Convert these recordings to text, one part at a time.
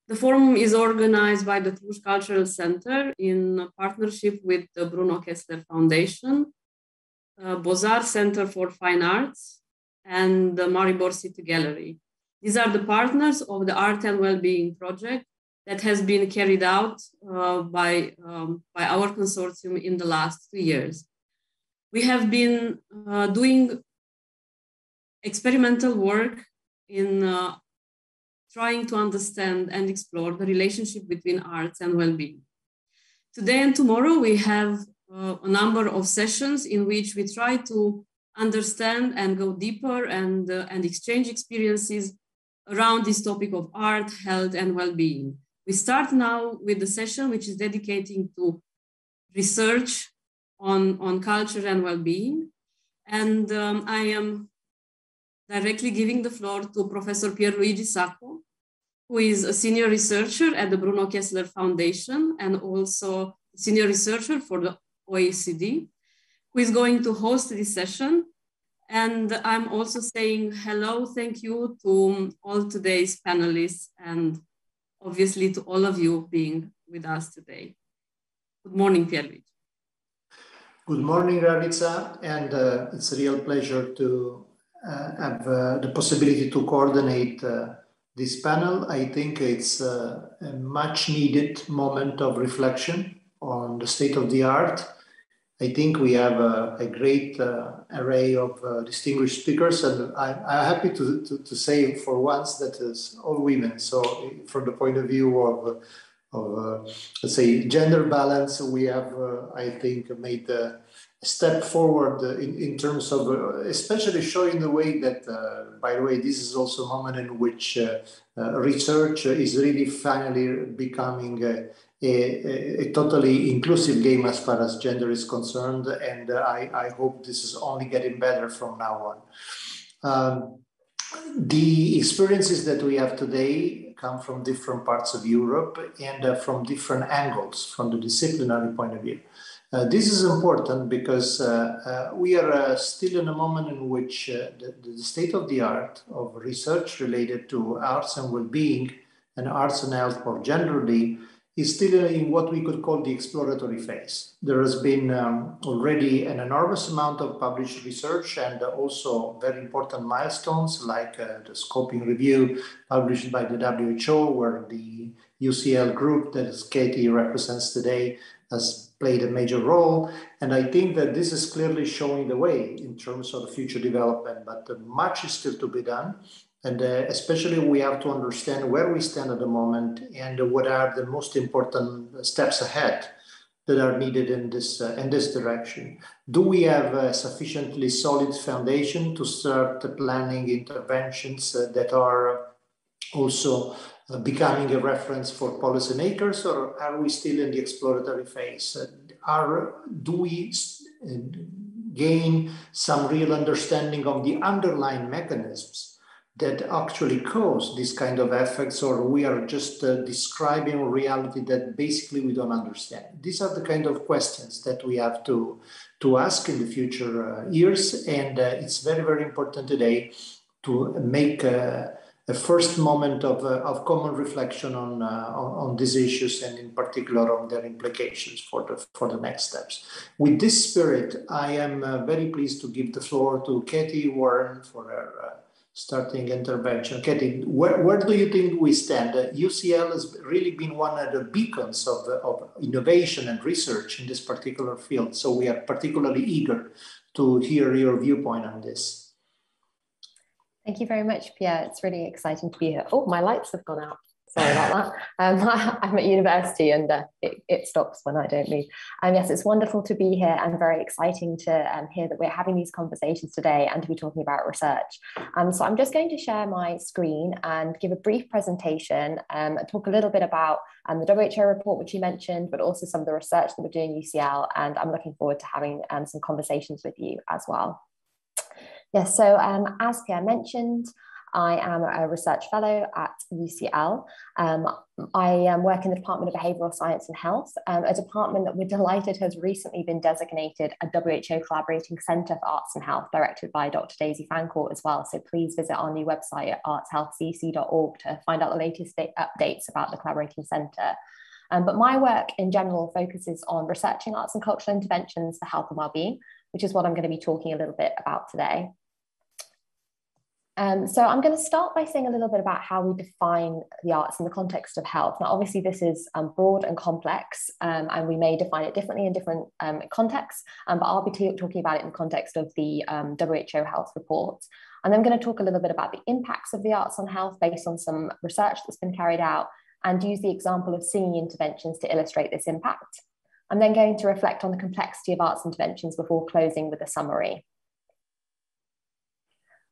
The forum is organized by the Cluj Cultural Centre in partnership with the Bruno Kessler Foundation, BOZAR Center for Fine Arts, and the Maribor City Gallery. These are the partners of the Art and Wellbeing project that has been carried out by our consortium in the last 2 years. We have been doing experimental work in trying to understand and explore the relationship between arts and well-being. Today and tomorrow, we have a number of sessions in which we try to understand and go deeper and exchange experiences around this topic of art, health, and well-being. We start now with the session which is dedicating to research on culture and well-being. And I am directly giving the floor to Professor Pier Sacco, who is a senior researcher at the Bruno Kessler Foundation and also senior researcher for the OECD, who is going to host this session. And I'm also saying hello, thank you to all today's panelists and obviously to all of you being with us today. Good morning, Pierluigi. Good morning, Grazia, and it's a real pleasure to have the possibility to coordinate this panel. I think it's a much needed moment of reflection on the state of the art. I think we have a great array of distinguished speakers, and I'm happy to say for once that it's all women. So from the point of view of let's say, gender balance, we have, I think, made a step forward in terms of especially showing the way that, by the way, this is also a moment in which research is really finally becoming a totally inclusive game as far as gender is concerned, and I hope this is only getting better from now on. The experiences that we have today come from different parts of Europe and from different angles, from the disciplinary point of view. This is important because we are still in a moment in which the state of the art of research related to arts and well-being and arts and health more generally is still in what we could call the exploratory phase. There has been already an enormous amount of published research and also very important milestones like the scoping review published by the WHO, where the UCL group that Katey represents today has played a major role. And I think that this is clearly showing the way in terms of the future development, but much is still to be done. And especially we have to understand where we stand at the moment and what are the most important steps ahead that are needed in this direction. Do we have a sufficiently solid foundation to start planning interventions that are also becoming a reference for policymakers, or are we still in the exploratory phase? Do we gain some real understanding of the underlying mechanisms that actually cause this kind of effects, or we are just describing a reality that basically we don't understand? These are the kind of questions that we have to ask in the future years, and it's very, very important today to make a first moment of common reflection on these issues, and in particular on their implications for the next steps. With this spirit, I am very pleased to give the floor to Katey Warran for her starting intervention. Katey, where do you think we stand? UCL has really been one of the beacons of innovation and research in this particular field, so we are particularly eager to hear your viewpoint on this. Thank you very much, Pier. It's really exciting to be here. Oh, my lights have gone out. Sorry about that. I'm at university and it stops when I don't leave. Yes, it's wonderful to be here and very exciting to hear that we're having these conversations today and to be talking about research. So I'm just going to share my screen and give a brief presentation, talk a little bit about the WHO report, which you mentioned, but also some of the research that we're doing at UCL. And I'm looking forward to having some conversations with you as well. Yes, so as Pier mentioned, I am a research fellow at UCL. I work in the Department of Behavioural Science and Health, a department that we're delighted has recently been designated a WHO Collaborating Centre for Arts and Health, directed by Dr. Daisy Fancourt as well. So please visit our new website at artshealthcc.org to find out the latest updates about the Collaborating Centre. But my work in general focuses on researching arts and cultural interventions for health and well-being, which is what I'm going to be talking a little bit about today. So I'm going to start by saying a little bit about how we define the arts in the context of health. Now, obviously, this is broad and complex, and we may define it differently in different contexts, but I'll be talking about it in the context of the WHO Health Report. And I'm going to talk a little bit about the impacts of the arts on health based on some research that's been carried out, and use the example of singing interventions to illustrate this impact. I'm then going to reflect on the complexity of arts interventions before closing with a summary.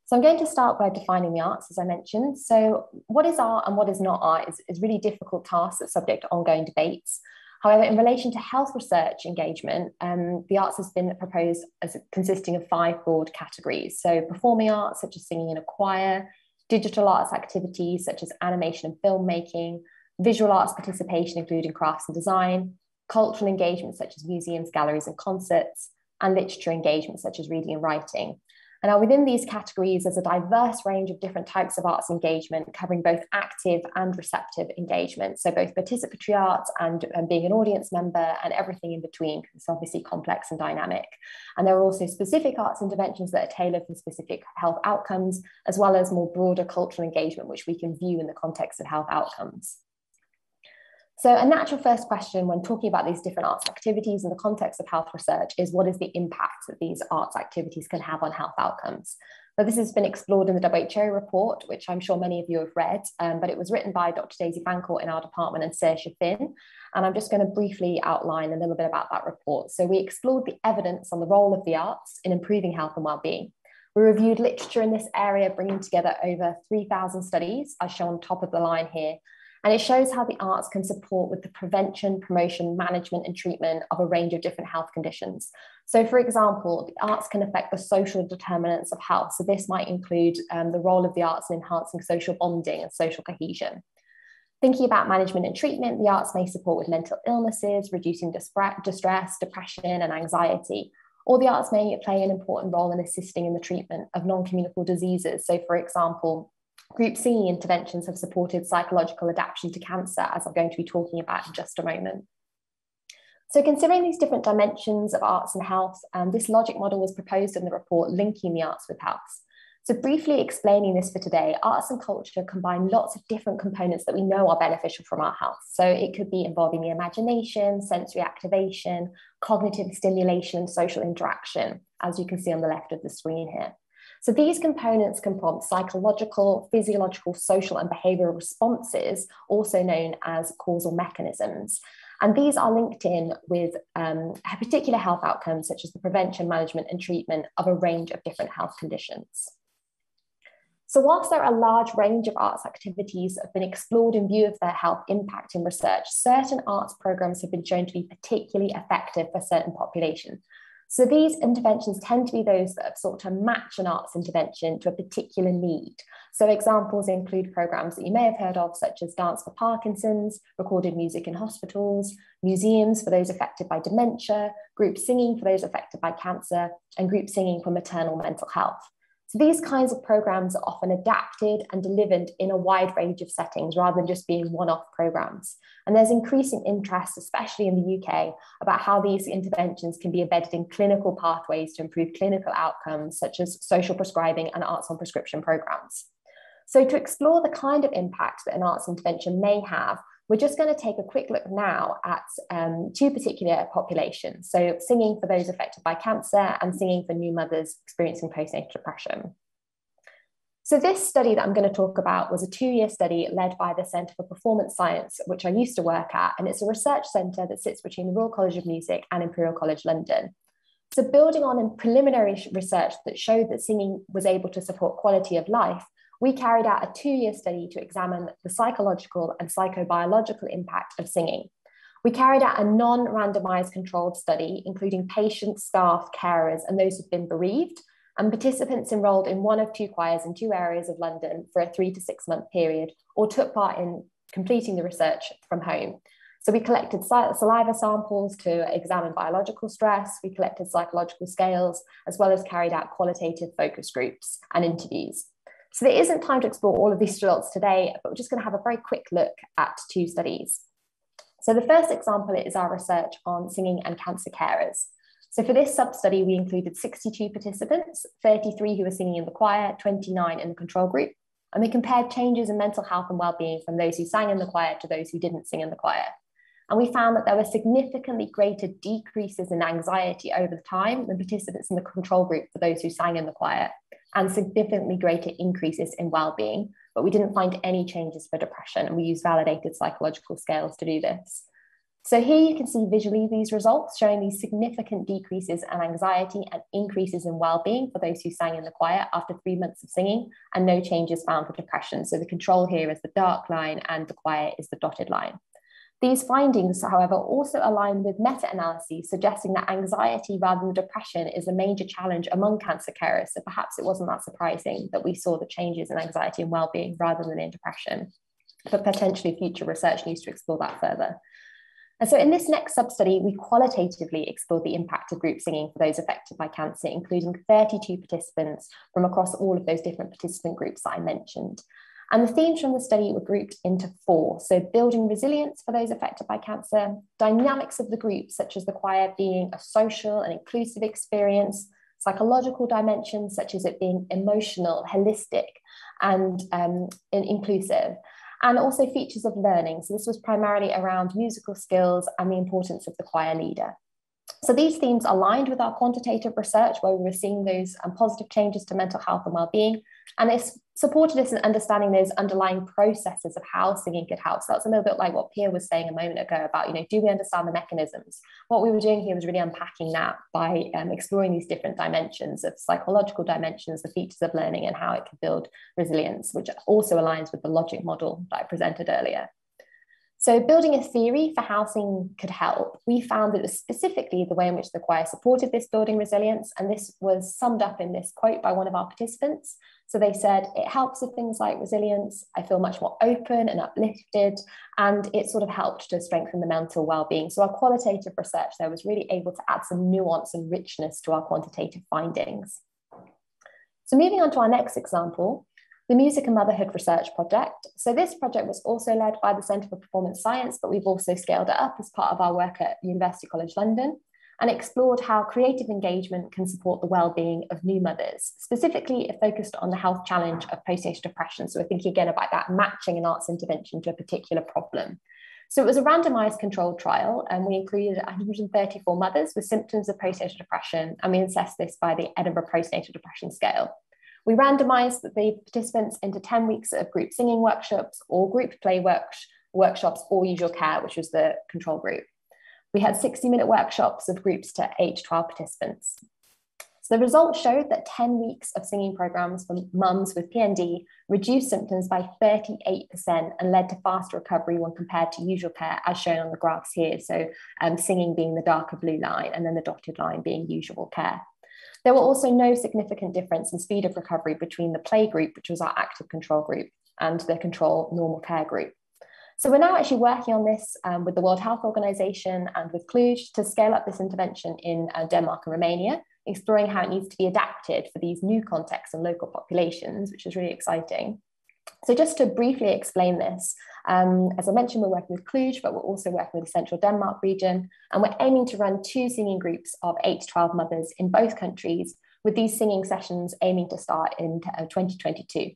So I'm going to start by defining the arts, as I mentioned. So what is art and what is not art is really difficult task that's subject to ongoing debates. However, in relation to health research engagement, the arts has been proposed as consisting of 5 broad categories. So performing arts, such as singing in a choir, digital arts activities, such as animation and filmmaking, visual arts participation, including crafts and design, cultural engagement, such as museums, galleries, and concerts, and literature engagement, such as reading and writing. And now within these categories, there's a diverse range of different types of arts engagement, covering both active and receptive engagement. So both participatory arts and being an audience member and everything in between, because it's obviously complex and dynamic. And there are also specific arts interventions that are tailored for specific health outcomes, as well as more broader cultural engagement, which we can view in the context of health outcomes. So a natural first question when talking about these different arts activities in the context of health research is, what is the impact that these arts activities can have on health outcomes? So this has been explored in the WHO report, which I'm sure many of you have read, but it was written by Dr. Daisy Fancourt in our department and Saoirse Finn. And I'm just going to briefly outline a little bit about that report. So we explored the evidence on the role of the arts in improving health and well-being. We reviewed literature in this area, bringing together over 3,000 studies, as shown on top of the line here. And it shows how the arts can support with the prevention, promotion, management, and treatment of a range of different health conditions. So for example, the arts can affect the social determinants of health. So this might include the role of the arts in enhancing social bonding and social cohesion. Thinking about management and treatment, the arts may support with mental illnesses, reducing distress, depression, and anxiety. Or the arts may play an important role in assisting in the treatment of non-communicable diseases. So for example, group singing interventions have supported psychological adaptation to cancer, as I'm going to be talking about in just a moment. So considering these different dimensions of arts and health, this logic model was proposed in the report, linking the arts with health. So briefly explaining this for today, arts and culture combine lots of different components that we know are beneficial from our health. So it could be involving the imagination, sensory activation, cognitive stimulation, and social interaction, as you can see on the left of the screen here. So these components can prompt psychological, physiological, social, and behavioral responses, also known as causal mechanisms. And these are linked in with particular health outcomes, such as the prevention, management, and treatment of a range of different health conditions. So whilst there are a large range of arts activities that have been explored in view of their health impact in research, certain arts programs have been shown to be particularly effective for certain populations. So these interventions tend to be those that have sought to match an arts intervention to a particular need. So examples include programs that you may have heard of, such as Dance for Parkinson's, recorded music in hospitals, museums for those affected by dementia, group singing for those affected by cancer, and group singing for maternal mental health. So these kinds of programs are often adapted and delivered in a wide range of settings rather than just being one-off programs. And there's increasing interest, especially in the UK, about how these interventions can be embedded in clinical pathways to improve clinical outcomes, such as social prescribing and arts on prescription programs. So to explore the kind of impact that an arts intervention may have, we're just going to take a quick look now at 2 particular populations. So singing for those affected by cancer and singing for new mothers experiencing postnatal depression. So this study that I'm going to talk about was a 2-year study led by the Centre for Performance Science, which I used to work at, and it's a research centre that sits between the Royal College of Music and Imperial College London. So building on a preliminary research that showed that singing was able to support quality of life, we carried out a 2-year study to examine the psychological and psychobiological impact of singing. We carried out a non-randomized controlled study, including patients, staff, carers, and those who've been bereaved. and participants enrolled in one of two choirs in two areas of London for a 3 to 6 month period, or took part in completing the research from home. So we collected saliva samples to examine biological stress, we collected psychological scales, as well as carried out qualitative focus groups and interviews. So there isn't time to explore all of these results today, but we're just going to have a very quick look at two studies. So the first example is our research on singing and cancer carers. So for this sub-study, we included 62 participants, 33 who were singing in the choir, 29 in the control group, and we compared changes in mental health and well-being from those who sang in the choir to those who didn't sing in the choir. And we found that there were significantly greater decreases in anxiety over the time than participants in the control group for those who sang in the choir, and significantly greater increases in well-being, but we didn't find any changes for depression, and we used validated psychological scales to do this. So here you can see visually these results showing these significant decreases in anxiety and increases in well-being for those who sang in the choir after 3 months of singing, and no changes found for depression. So the control here is the dark line and the choir is the dotted line. These findings, however, also align with meta-analyses suggesting that anxiety rather than depression is a major challenge among cancer carers. So perhaps it wasn't that surprising that we saw the changes in anxiety and well-being rather than in depression, but potentially future research needs to explore that further. And so in this next sub-study, we qualitatively explored the impact of group singing for those affected by cancer, including 32 participants from across all of those different participant groups that I mentioned. And the themes from the study were grouped into 4. So building resilience for those affected by cancer, dynamics of the group, such as the choir being a social and inclusive experience, psychological dimensions, such as it being emotional, holistic, and inclusive, and also features of learning. So this was primarily around musical skills and the importance of the choir leader. So these themes aligned with our quantitative research, where we were seeing those positive changes to mental health and well-being, and it's supported us in understanding those underlying processes of how singing could help. So that's a little bit like what Pier was saying a moment ago about, do we understand the mechanisms? What we were doing here was really unpacking that by exploring these different dimensions of psychological dimensions, the features of learning, and how it can build resilience, which also aligns with the logic model that I presented earlier. So building a theory for how singing could help, we found that it was specifically the way in which the choir supported this building resilience, and this was summed up in this quote by one of our participants. So they said, it helps with things like resilience, I feel much more open and uplifted, and it sort of helped to strengthen the mental well-being. So our qualitative research there was really able to add some nuance and richness to our quantitative findings. So moving on to our next example, the Music and Motherhood Research Project. So this project was also led by the Centre for Performance Science, but we've also scaled it up as part of our work at University College London, and explored how creative engagement can support the well-being of new mothers. Specifically, it focused on the health challenge of postnatal depression. So we're thinking again about that matching an arts intervention to a particular problem. So it was a randomized controlled trial, and we included 134 mothers with symptoms of postnatal depression, and we assessed this by the Edinburgh Postnatal Depression Scale. We randomized the participants into 10 weeks of group singing workshops or group play workshops or usual care, which was the control group. We had 60-minute workshops of groups to 8 to 12 participants. So the results showed that 10 weeks of singing programs for mums with PND reduced symptoms by 38% and led to faster recovery when compared to usual care, as shown on the graphs here. So singing being the darker blue line and then the dotted line being usual care. There were also no significant difference in speed of recovery between the play group, which was our active control group, and the control normal care group. So we're now actually working on this with the World Health Organization and with Cluj to scale up this intervention in Denmark and Romania, exploring how it needs to be adapted for these new contexts and local populations, which is really exciting. So just to briefly explain this, as I mentioned, we're working with Cluj, but we're also working with the Central Denmark region, and we're aiming to run 2 singing groups of 8 to 12 mothers in both countries, with these singing sessions aiming to start in 2022.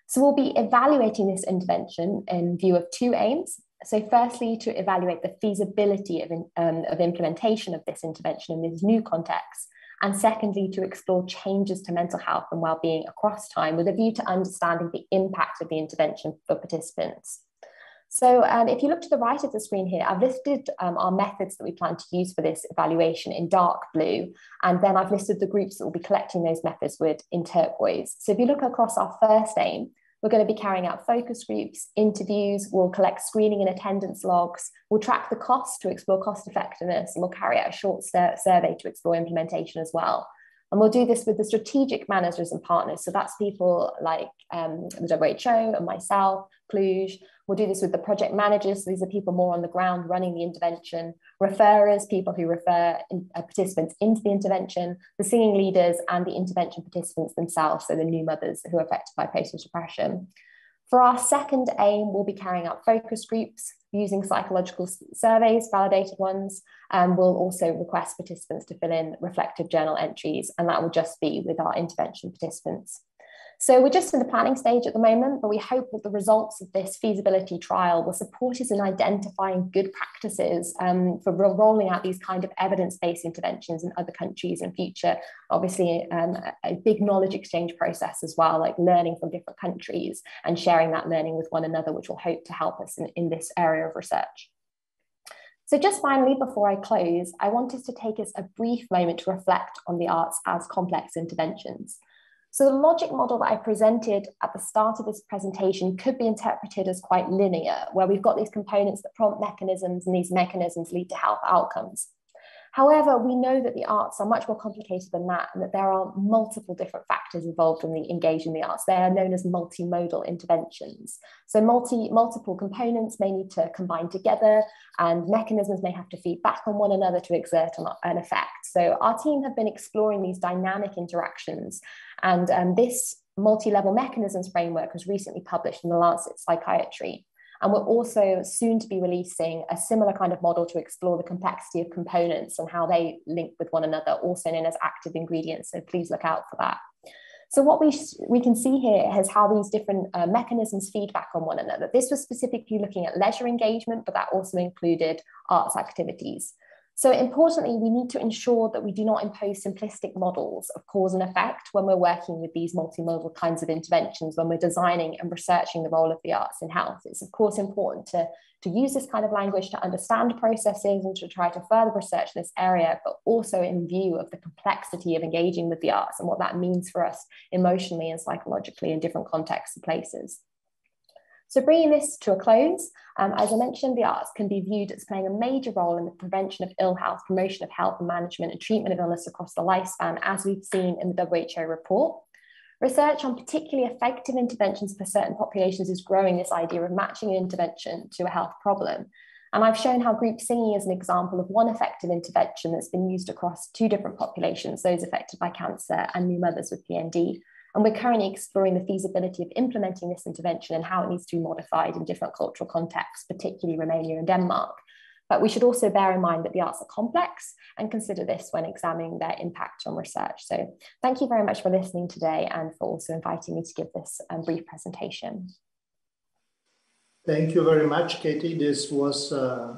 So we'll be evaluating this intervention in view of 2 aims. So firstly, to evaluate the feasibility of implementation of this intervention in these new contexts, and secondly, to explore changes to mental health and well-being across time with a view to understanding the impact of the intervention for participants. So if you look to the right of the screen here, I've listed our methods that we plan to use for this evaluation in dark blue, and then I've listed the groups that will be collecting those methods with in turquoise. So if you look across our first aim, we're going to be carrying out focus groups, interviews, we'll collect screening and attendance logs, we'll track the cost to explore cost effectiveness, and we'll carry out a short survey to explore implementation as well. And we'll do this with the strategic managers and partners. So that's people like the WHO and myself, Cluj. We'll do this with the project managers. So these are people more on the ground running the intervention, referrers, people who refer participants into the intervention, the singing leaders, and the intervention participants themselves, so the new mothers who are affected by postnatal depression. For our second aim, we'll be carrying out focus groups using psychological surveys, validated ones, and we'll also request participants to fill in reflective journal entries, and that will just be with our intervention participants. So we're just in the planning stage at the moment, but we hope that the results of this feasibility trial will support us in identifying good practices for rolling out these kind of evidence-based interventions in other countries in future. Obviously, a big knowledge exchange process as well, like learning from different countries and sharing that learning with one another, which will hope to help us in this area of research. So just finally, before I close, I wanted to take us a brief moment to reflect on the arts as complex interventions. So the logic model that I presented at the start of this presentation could be interpreted as quite linear, where we've got these components that prompt mechanisms, and these mechanisms lead to health outcomes. However, we know that the arts are much more complicated than that, and that there are multiple different factors involved in engaging in the arts. They are known as multi-modal interventions. So multiple components may need to combine together, and mechanisms may have to feed back on one another to exert an effect. So our team have been exploring these dynamic interactions, and this multi-level mechanisms framework was recently published in the Lancet Psychiatry. And we're also soon to be releasing a similar kind of model to explore the complexity of components and how they link with one another, also known as active ingredients. So please look out for that. So what we can see here is how these different mechanisms feed back on one another. This was specifically looking at leisure engagement, but that also included arts activities. So importantly, we need to ensure that we do not impose simplistic models of cause and effect when we're working with these multimodal kinds of interventions, when we're designing and researching the role of the arts in health. It's of course important to use this kind of language to understand processes and to try to further research this area, but also in view of the complexity of engaging with the arts and what that means for us emotionally and psychologically in different contexts and places. So bringing this to a close, as I mentioned, the arts can be viewed as playing a major role in the prevention of ill health, promotion of health and management and treatment of illness across the lifespan, as we've seen in the WHO report. Research on particularly effective interventions for certain populations is growing this idea of matching an intervention to a health problem. And I've shown how group singing is an example of one effective intervention that's been used across two different populations, those affected by cancer and new mothers with PND. And we're currently exploring the feasibility of implementing this intervention and how it needs to be modified in different cultural contexts, particularly Romania and Denmark. But we should also bear in mind that the arts are complex and consider this when examining their impact on research. So thank you very much for listening today and for also inviting me to give this brief presentation. Thank you very much, Katey. This was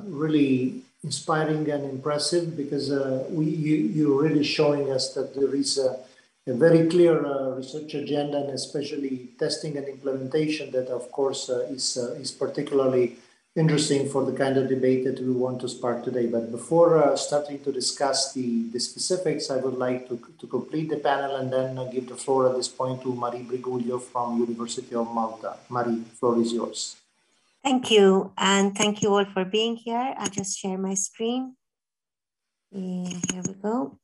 really inspiring and impressive because you're really showing us that there is a very clear research agenda, and especially testing and implementation that, of course, is particularly interesting for the kind of debate that we want to spark today. But before starting to discuss the specifics, I would like to complete the panel and then give the floor at this point to Marie Briguglio from University of Malta. Marie, the floor is yours. Thank you, and thank you all for being here. I'll just share my screen. Here we go.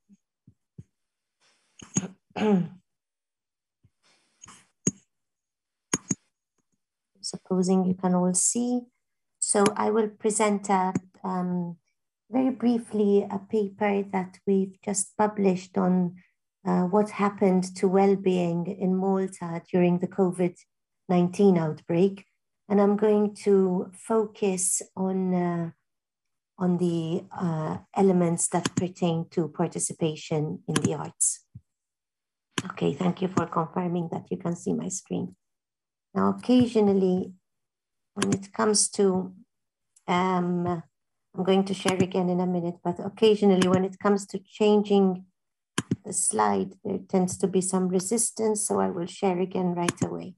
Supposing you can all see. So I will present very briefly a paper that we've just published on what happened to well-being in Malta during the COVID-19 outbreak. And I'm going to focus on the elements that pertain to participation in the arts. Okay, thank you for confirming that you can see my screen. Now, occasionally, when it comes to, I'm going to share again in a minute, but occasionally when it comes to changing the slide, there tends to be some resistance, so I will share again right away.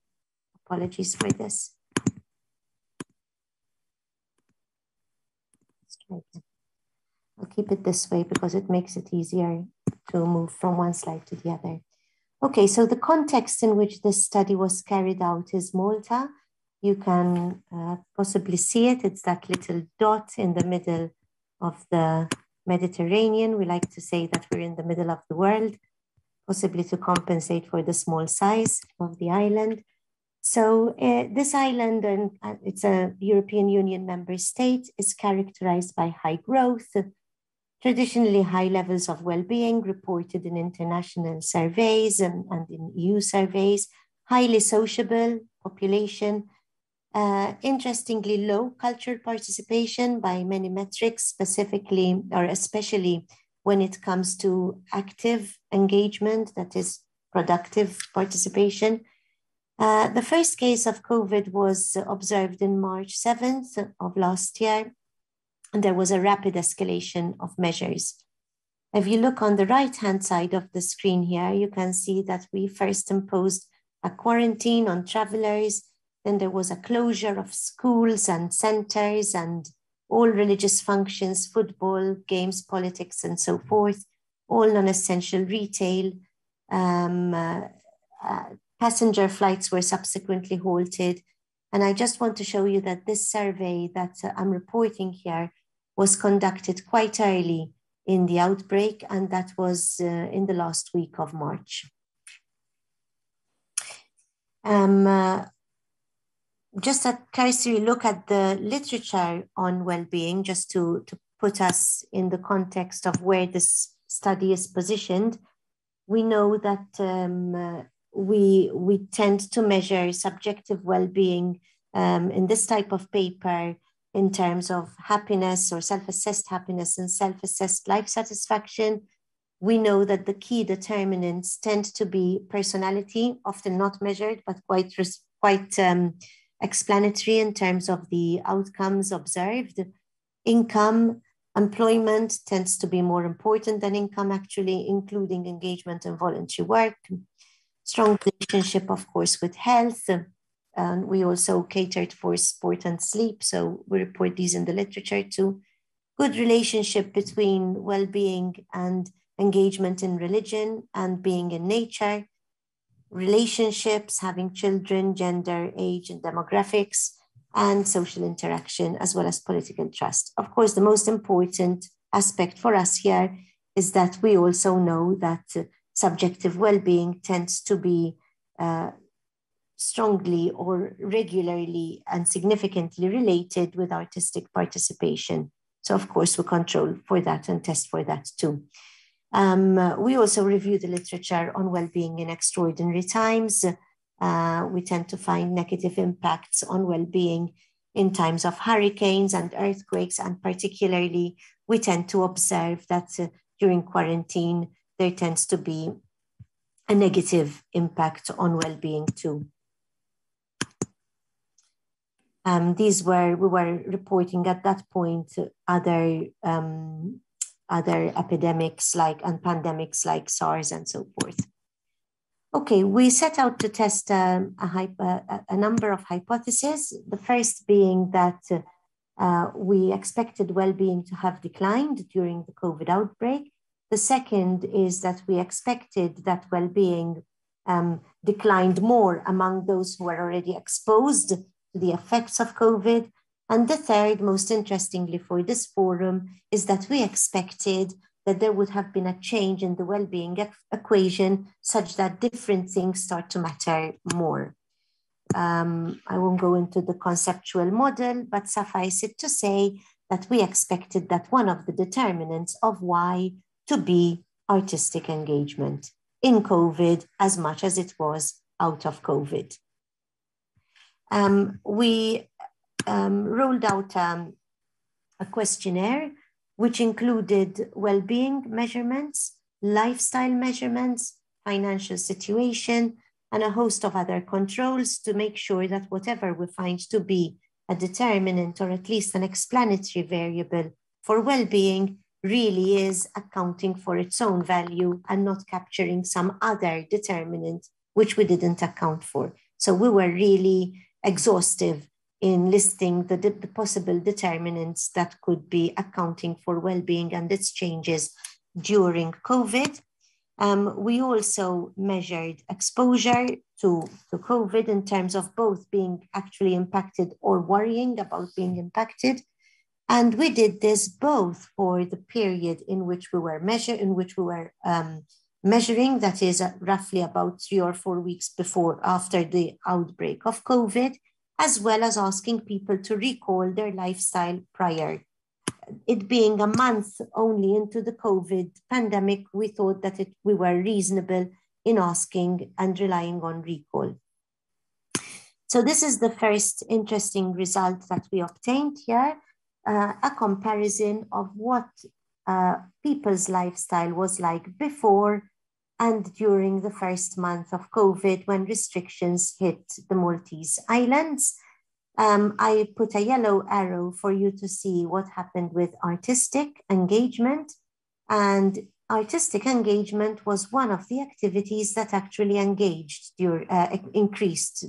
Apologies for this. I'll keep it this way because it makes it easier to move from one slide to the other. Okay, so the context in which this study was carried out is Malta. You can possibly see it. It's that little dot in the middle of the Mediterranean. We like to say that we're in the middle of the world. possibly to compensate for the small size of the island. So this island, and it's a European Union member state, is characterized by high growth, traditionally high levels of well-being reported in international surveys and in EU surveys, highly sociable population, interestingly low cultural participation by many metrics, specifically or especially when it comes to active engagement, that is productive participation. The first case of COVID was observed in March 7th of last year, and there was a rapid escalation of measures. If you look on the right-hand side of the screen here, you can see that we first imposed a quarantine on travelers. Then there was a closure of schools and centers and all religious functions, football, games, politics, and so forth, all non-essential retail. Passenger flights were subsequently halted. And I just want to show you that this survey that I'm reporting here was conducted quite early in the outbreak, and that was in the last week of March. Just a cursory look at the literature on well-being, just to put us in the context of where this study is positioned. We know that we tend to measure subjective well-being in this type of paper in terms of happiness or self-assessed happiness and self-assessed life satisfaction. We know that the key determinants tend to be personality, often not measured, but quite explanatory in terms of the outcomes observed. Income, employment tends to be more important than income, actually, including engagement and voluntary work. Strong relationship, of course, with health. And we also catered for sport and sleep, so we report these in the literature too. Good relationship between well-being and engagement in religion and being in nature. Relationships, having children, gender, age, and demographics, and social interaction, as well as political trust. Of course, the most important aspect for us here is that we also know that subjective well-being tends to be strongly or regularly and significantly related with artistic participation. So of course we control for that and test for that too. We also review the literature on well-being in extraordinary times. We tend to find negative impacts on well-being in times of hurricanes and earthquakes, and particularly we tend to observe that during quarantine there tends to be a negative impact on well-being too. We were reporting at that point other epidemics and pandemics like SARS and so forth. Okay, we set out to test a number of hypotheses. The first being that we expected well-being to have declined during the COVID outbreak. The second is that we expected that well-being declined more among those who were already exposed to the effects of COVID. And the third, most interestingly for this forum, is that we expected that there would have been a change in the well-being equation such that different things start to matter more. I won't go into the conceptual model, but suffice it to say that we expected that one of the determinants of why to be artistic engagement in COVID as much as it was out of COVID. We rolled out a questionnaire which included well-being measurements, lifestyle measurements, financial situation, and a host of other controls to make sure that whatever we find to be a determinant or at least an explanatory variable for well-being really is accounting for its own value and not capturing some other determinant which we didn't account for. So we were really exhaustive in listing the possible determinants that could be accounting for well-being and its changes during COVID. We also measured exposure to COVID in terms of both being actually impacted or worrying about being impacted. And we did this both for the period in which we were measuring, that is roughly about 3 or 4 weeks after the outbreak of COVID, as well as asking people to recall their lifestyle prior. It being a month only into the COVID pandemic, we thought that we were reasonable in asking and relying on recall. So this is the first interesting result that we obtained here, a comparison of what people's lifestyle was like before and during the first month of COVID when restrictions hit the Maltese Islands. I put a yellow arrow for you to see what happened with artistic engagement. And artistic engagement was one of the activities that actually increased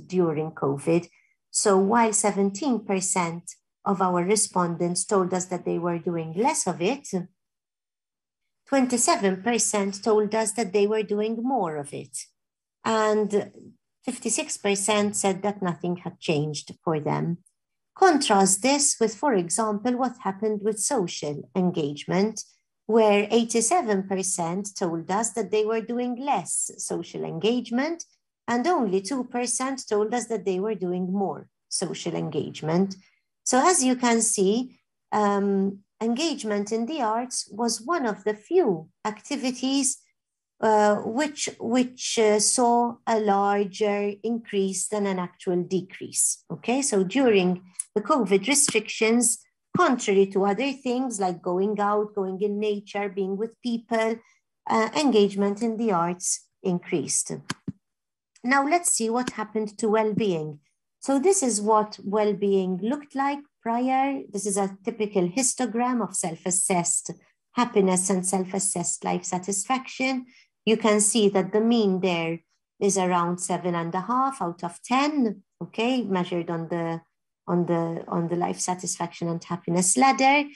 during COVID. So while 17% of our respondents told us that they were doing less of it, 27% told us that they were doing more of it. And 56% said that nothing had changed for them. Contrast this with, for example, what happened with social engagement, where 87% told us that they were doing less social engagement, and only 2% told us that they were doing more social engagement. So as you can see, engagement in the arts was one of the few activities which saw a larger increase than an actual decrease. Okay, so during the COVID restrictions, contrary to other things like going out, going in nature, being with people, engagement in the arts increased. Now let's see what happened to well-being. So this is what well-being looked like prior. This is a typical histogram of self-assessed happiness and self-assessed life satisfaction. You can see that the mean there is around 7.5 out of 10, okay, measured on the life satisfaction and happiness ladder.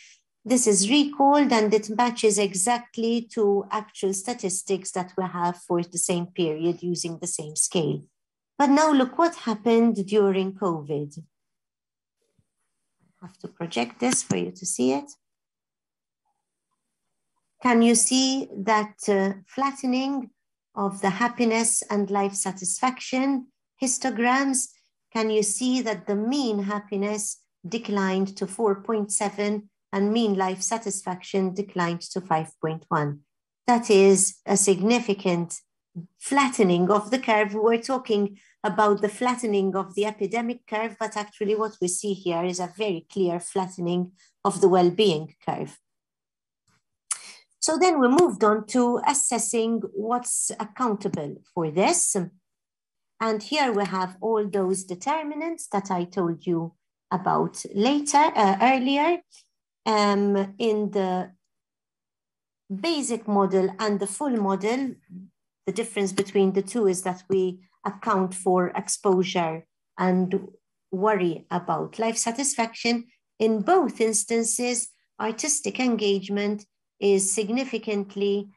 This is recalled and it matches exactly to actual statistics that we have for the same period using the same scale. But now look what happened during COVID. I have to project this for you to see it. Can you see that flattening of the happiness and life satisfaction histograms? Can you see that the mean happiness declined to 4.7 and mean life satisfaction declined to 5.1? That is a significant flattening of the curve. We're talking about the flattening of the epidemic curve, but actually what we see here is a very clear flattening of the well-being curve. So then we moved on to assessing what's accountable for this. And here we have all those determinants that I told you about earlier. In the basic model and the full model, the difference between the two is that we account for exposure and worry about life satisfaction. In both instances, artistic engagement is significantly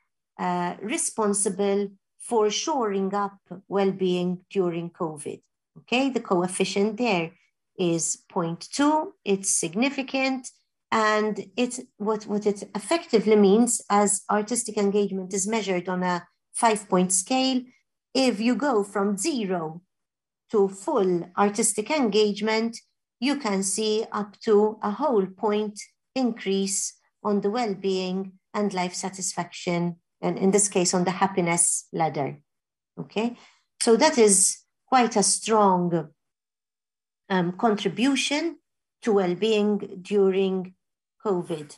responsible for shoring up well-being during COVID. Okay, the coefficient there is 0.2, it's significant, and what it effectively means, as artistic engagement is measured on a 5-point scale, if you go from 0 to full artistic engagement, you can see up to a whole point increase on the well-being and life satisfaction, and in this case on the happiness ladder. Okay, so that is quite a strong contribution to well-being during COVID.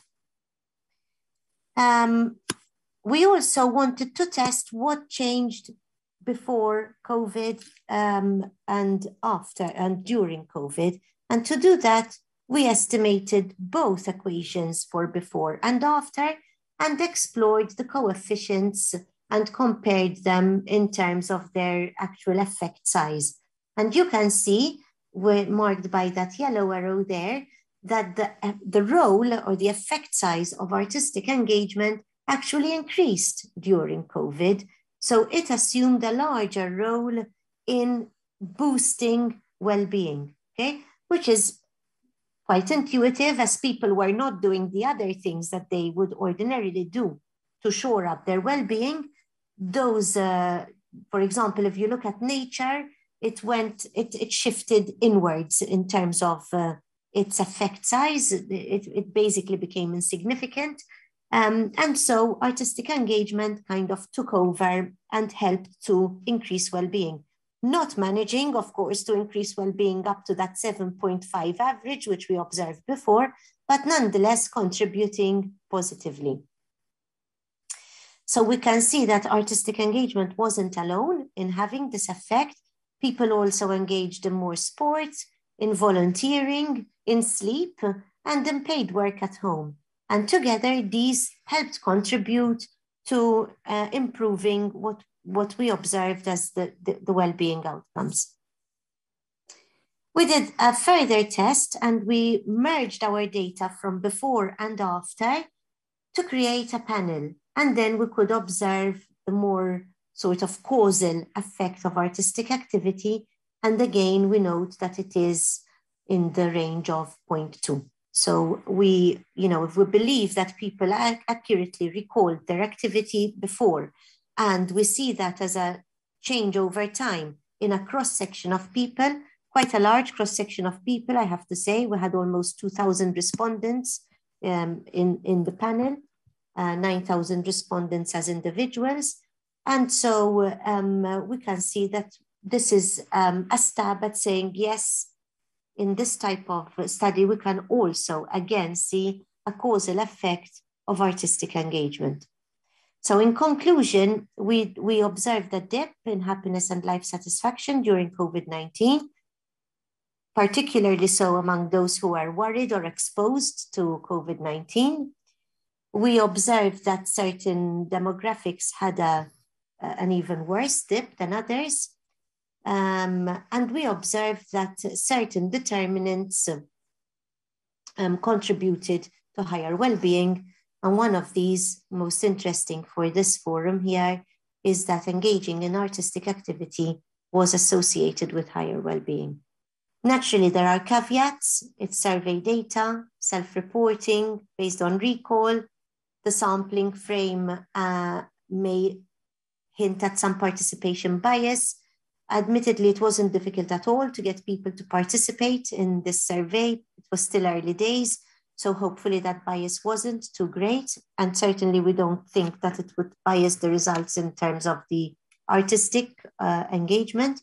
We also wanted to test what changed before COVID and after and during COVID. And to do that, we estimated both equations for before and after and explored the coefficients and compared them in terms of their actual effect size. And you can see, marked by that yellow arrow there, that the role or the effect size of artistic engagement actually increased during COVID. So it assumed a larger role in boosting well-being, okay? Which is quite intuitive, as people were not doing the other things that they would ordinarily do to shore up their well-being. those, for example, if you look at nature, it shifted inwards in terms of its effect size. It basically became insignificant. And so artistic engagement kind of took over and helped to increase well-being. Not managing, of course, to increase well-being up to that 7.5 average, which we observed before, but nonetheless contributing positively. So we can see that artistic engagement wasn't alone in having this effect. People also engaged in more sports, in volunteering, in sleep, and in paid work at home. And together, these helped contribute to improving what we observed as the well-being outcomes. We did a further test and we merged our data from before and after to create a panel. And then we could observe the more sort of causal effect of artistic activity. And again, we note that it is in the range of 0.2. So we, if we believe that people accurately recalled their activity before, and we see that as a change over time in a cross-section of people, quite a large cross-section of people, I have to say. We had almost 2,000 respondents in the panel, 9,000 respondents as individuals. And so we can see that this is a stab at saying, yes, in this type of study, we can also, again, see a causal effect of artistic engagement. So in conclusion, we observed a dip in happiness and life satisfaction during COVID-19, particularly so among those who are worried or exposed to COVID-19. We observed that certain demographics had an even worse dip than others. And we observed that certain determinants contributed to higher well-being. And one of these, most interesting for this forum here, is that engaging in artistic activity was associated with higher well-being. Naturally, there are caveats. It's survey data, self-reporting based on recall. The sampling frame may hint at some participation bias. Admittedly, it wasn't difficult at all to get people to participate in this survey. It was still early days, so hopefully that bias wasn't too great. And certainly we don't think that it would bias the results in terms of the artistic engagement.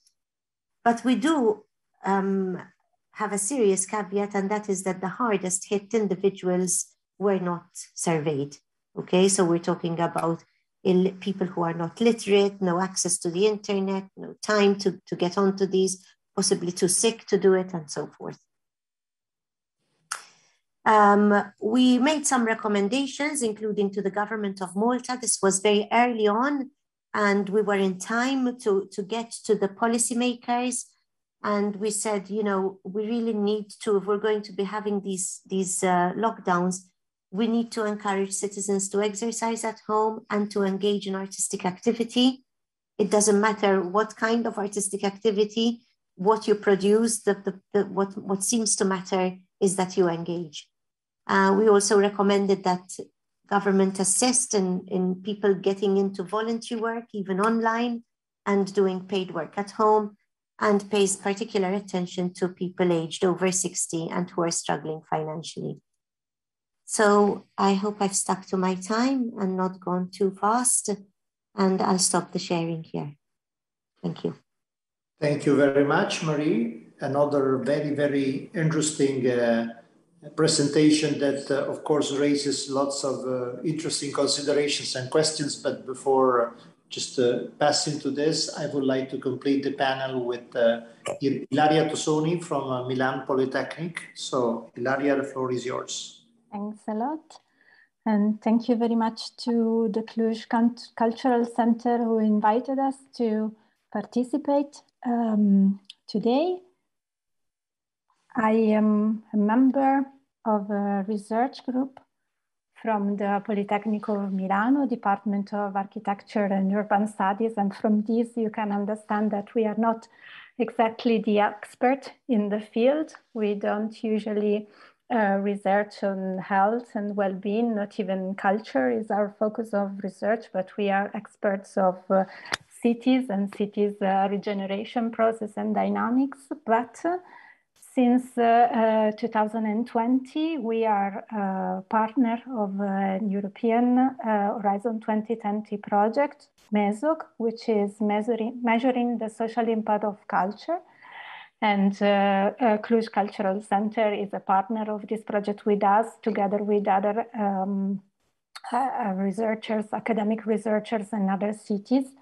But we do have a serious caveat, and that is that the hardest hit individuals were not surveyed. Okay, so we're talking about people who are not literate, no access to the internet, no time to get onto these, possibly too sick to do it, and so forth. We made some recommendations, including to the government of Malta. This was very early on, and we were in time to get to the policymakers. And we said, we really need to, if we're going to be having these lockdowns, we need to encourage citizens to exercise at home and to engage in artistic activity. It doesn't matter what kind of artistic activity, what you produce, what seems to matter is that you engage. We also recommended that government assist in people getting into voluntary work, even online, and doing paid work at home, and pays particular attention to people aged over 60 and who are struggling financially. So I hope I've stuck to my time and not gone too fast, and I'll stop the sharing here. Thank you. Thank you very much, Marie. Another very, very interesting presentation that, of course, raises lots of interesting considerations and questions. But before just passing to this, I would like to complete the panel with Ilaria Tosoni from Milan Politecnico. So, Ilaria, the floor is yours. Thanks a lot. And thank you very much to the Cluj Cultural Centre who invited us to participate today. I am a member of a research group from the Politecnico of Milano, Department of Architecture and Urban Studies. And from this, you can understand that we are not exactly the expert in the field. We don't usually research on health and well-being, not even culture is our focus of research, but we are experts of cities and cities regeneration process and dynamics. But since 2020, we are a partner of a European Horizon 2020 project, MESOC, which is measuring the social impact of culture. And Cluj Cultural Centre is a partner of this project with us, together with other researchers, academic researchers in other cities.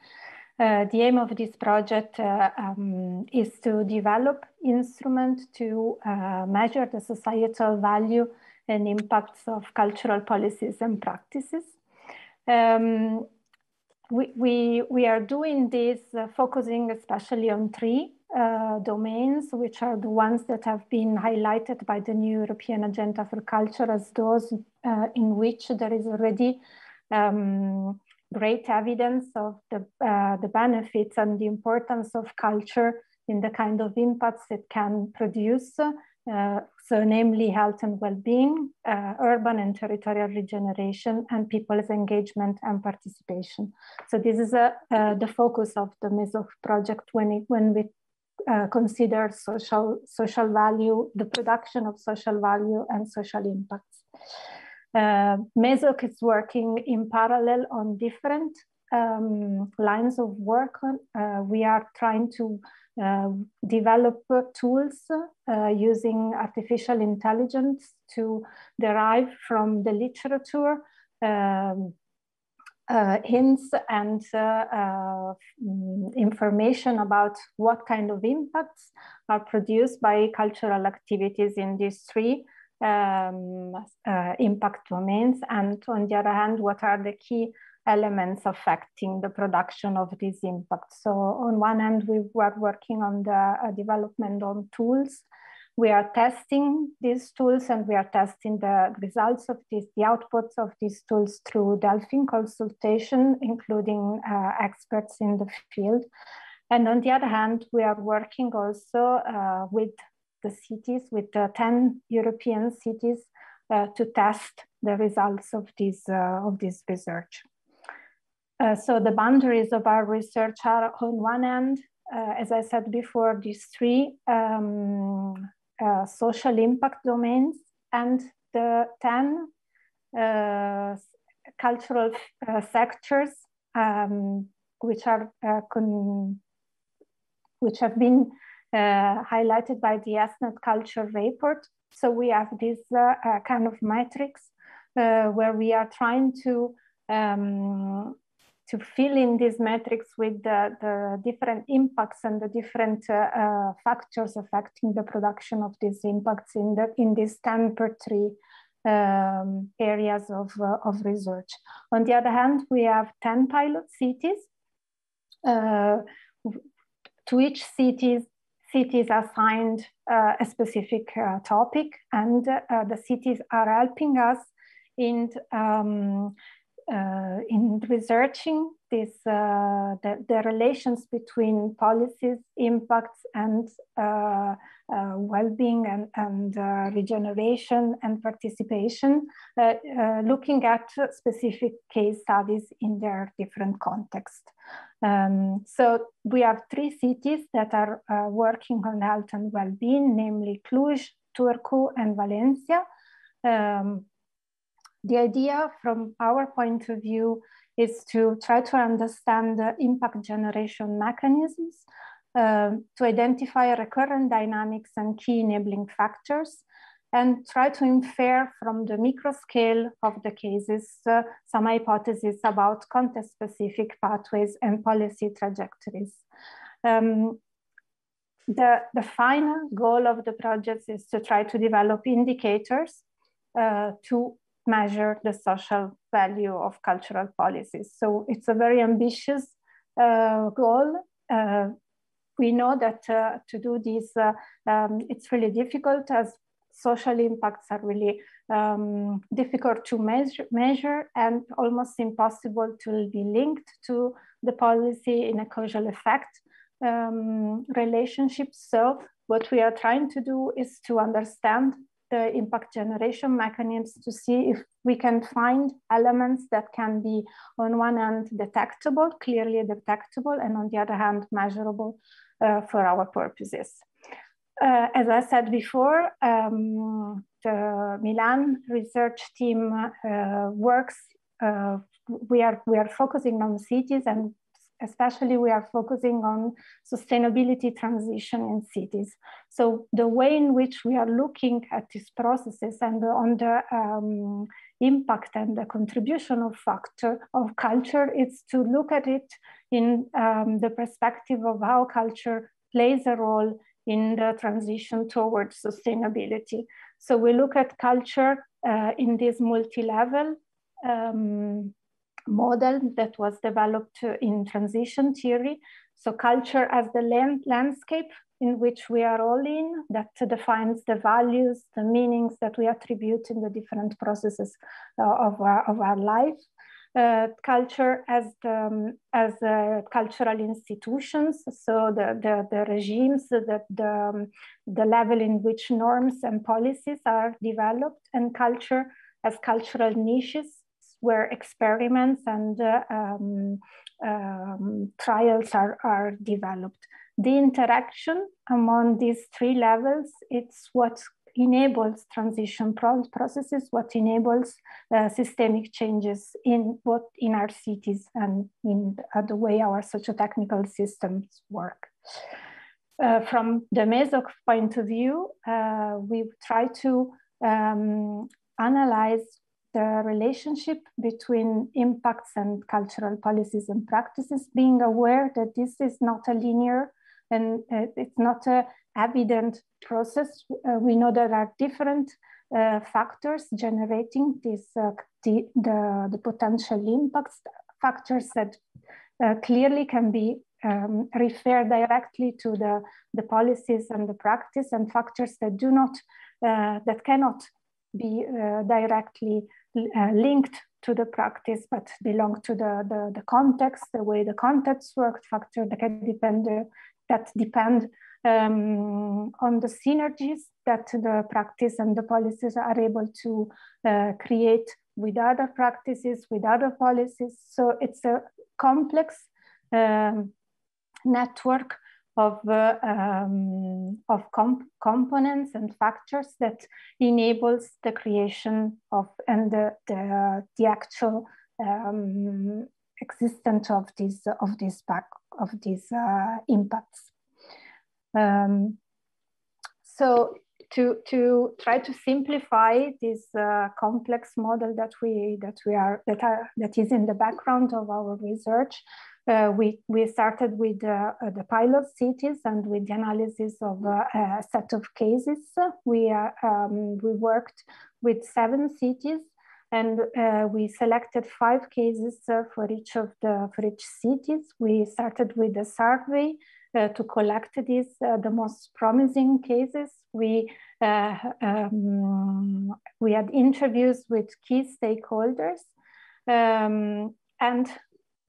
The aim of this project is to develop instruments to measure the societal value and impacts of cultural policies and practices. We are doing this focusing especially on three domains, which are the ones that have been highlighted by the new European Agenda for Culture as those in which there is already great evidence of the benefits and the importance of culture in the kind of impacts it can produce. So namely health and well-being, urban and territorial regeneration, and people's engagement and participation. So this is the focus of the MESOC project when we consider social value, the production of social value and social impacts. MESOC is working in parallel on different lines of work. We are trying to develop tools using artificial intelligence to derive from the literature hints and information about what kind of impacts are produced by cultural activities in these three impact domains, and on the other hand, what are the key elements affecting the production of these impacts. So on one hand, we were working on the development on tools. We are testing these tools and we are testing the results of the outputs of these tools through Delphine consultation, including experts in the field. And on the other hand, we are working also with the cities, with 10 European cities to test the results of this research. So the boundaries of our research are on one end, as I said before, these three social impact domains and the 10 cultural sectors which have been highlighted by the ESNet Culture report. So we have this kind of matrix where we are trying to fill in this matrix with the different impacts and the different factors affecting the production of these impacts in these 10 per 3 areas of research. On the other hand, we have 10 pilot cities. To each cities assigned a specific topic, and the cities are helping us in researching this, the relations between policies, impacts, and well-being and regeneration and participation, looking at specific case studies in their different contexts. So we have 3 cities that are working on health and well-being, namely Cluj, Turku, and Valencia. The idea from our point of view is to try to understand the impact generation mechanisms, to identify recurrent dynamics and key enabling factors, and try to infer from the micro scale of the cases some hypotheses about context-specific pathways and policy trajectories. The final goal of the project is to try to develop indicators to measure the social value of cultural policies. So it's a very ambitious goal. We know that to do this, it's really difficult, as social impacts are really difficult to measure and almost impossible to be linked to the policy in a causal effect relationship. So what we are trying to do is to understand the impact generation mechanisms to see if we can find elements that can be, on one hand, detectable, clearly detectable, and on the other hand, measurable for our purposes. As I said before, the Milan research team works. We are focusing on cities, and especially we are focusing on sustainability transition in cities. So the way in which we are looking at these processes and on the impact and the contribution of culture, is to look at it in the perspective of how culture plays a role in the transition towards sustainability. So we look at culture in this multi-level model that was developed in transition theory. So culture as the landscape in which we are all in, that defines the values, the meanings that we attribute in the different processes of our life. Culture as cultural institutions, so the regimes, the level in which norms and policies are developed, and culture as cultural niches where experiments and trials are developed. The interaction among these three levels, it's what enables transition processes, what enables systemic changes in our cities and in the way our socio-technical systems work. From the MESOC point of view, we try to analyze the relationship between impacts and cultural policies and practices, being aware that this is not a linear and it's not an evident process. We know there are different factors generating this, the potential impacts, factors that clearly can be referred directly to the policies and the practice, and factors that do not, that cannot be directly linked to the practice, but belong to the context, the way the context worked, factors that can depend on the synergies that the practice and the policies are able to create with other practices, with other policies. So it's a complex network of components and factors that enables the creation of and the actual existence of these impacts. So to try to simplify this complex model that is in the background of our research, we started with the pilot cities and with the analysis of a set of cases. We worked with 7 cities, and we selected 5 cases for each cities. We started with a survey to collect these the most promising cases. We had interviews with key stakeholders, and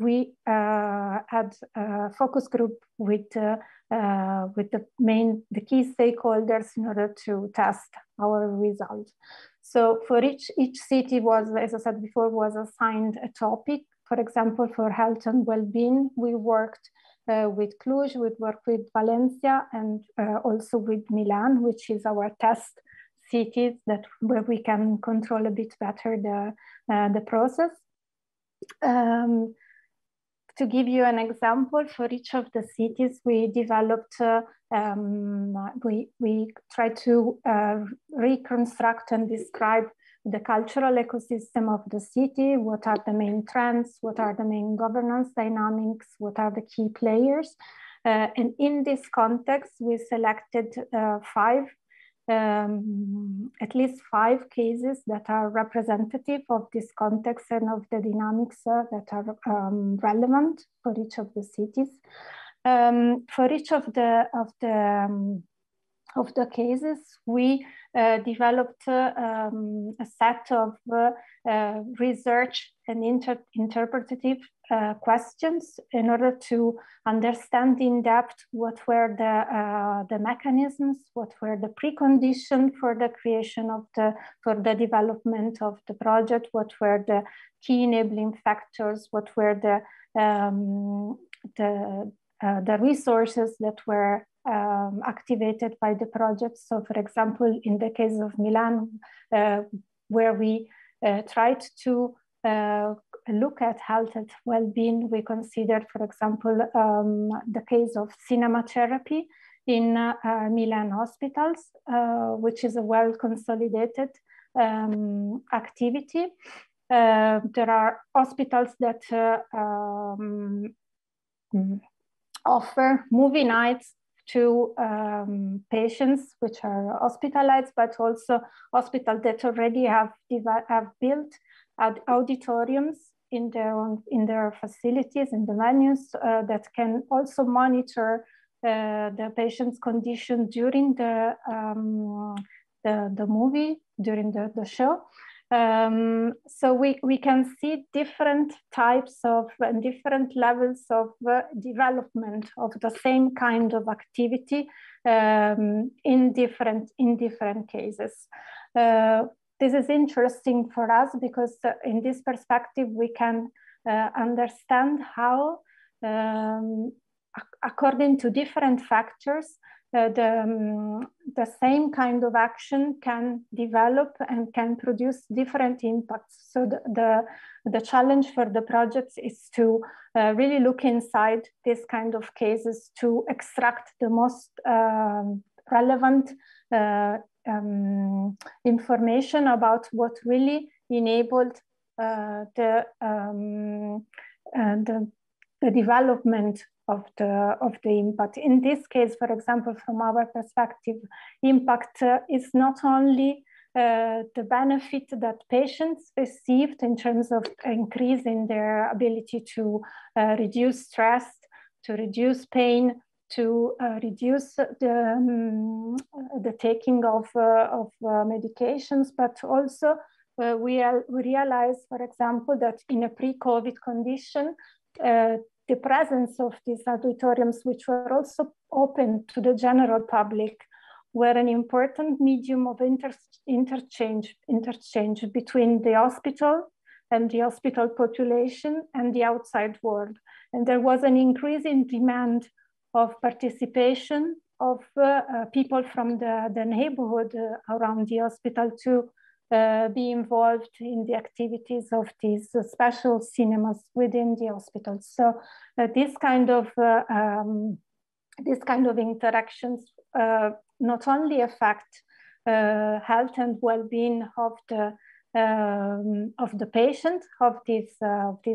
we had a focus group with the key stakeholders in order to test our results. So for each city was, as I said before, was assigned a topic. For example, for health and well-being, we worked with Cluj, we worked with Valencia, and also with Milan, which is our test cities where we can control a bit better the process. To give you an example, for each of the cities, we developed, we tried to reconstruct and describe the cultural ecosystem of the city. What are the main trends? What are the main governance dynamics? What are the key players? And in this context, we selected at least 5 cases that are representative of this context and of the dynamics that are relevant for each of the cities. For each of the the cases, we developed a set of research and interpretative questions in order to understand in depth what were the mechanisms, what were the preconditions for the creation of for the development of the project, what were the key enabling factors, what were the resources that were activated by the project. So for example, in the case of Milano, where we tried to look at health and well-being, we considered, for example, the case of cinema therapy in Milan hospitals, which is a well-consolidated activity. There are hospitals that offer movie nights to patients which are hospitalized, but also hospitals that already have built auditoriums in their facilities, in the venues, that can also monitor the patient's condition during the movie, during the show. So we can see different types of and different levels of development of the same kind of activity in different cases. This is interesting for us because in this perspective we can understand how according to different factors the same kind of action can develop and can produce different impacts. So the challenge for the projects is to really look inside this kind of cases to extract the most relevant information about what really enabled the development of the impact. In this case, for example, from our perspective, impact is not only the benefit that patients received in terms of increasing their ability to reduce stress, to reduce pain, to reduce the taking of medications, but also we realize, for example, that in a pre-COVID condition, the presence of these auditoriums, which were also open to the general public, were an important medium of interchange between the hospital and the hospital population and the outside world. And there was an increase in demand of participation of people from the neighborhood around the hospital to be involved in the activities of these special cinemas within the hospital. So this kind of interactions not only affect health and well-being of the patient of this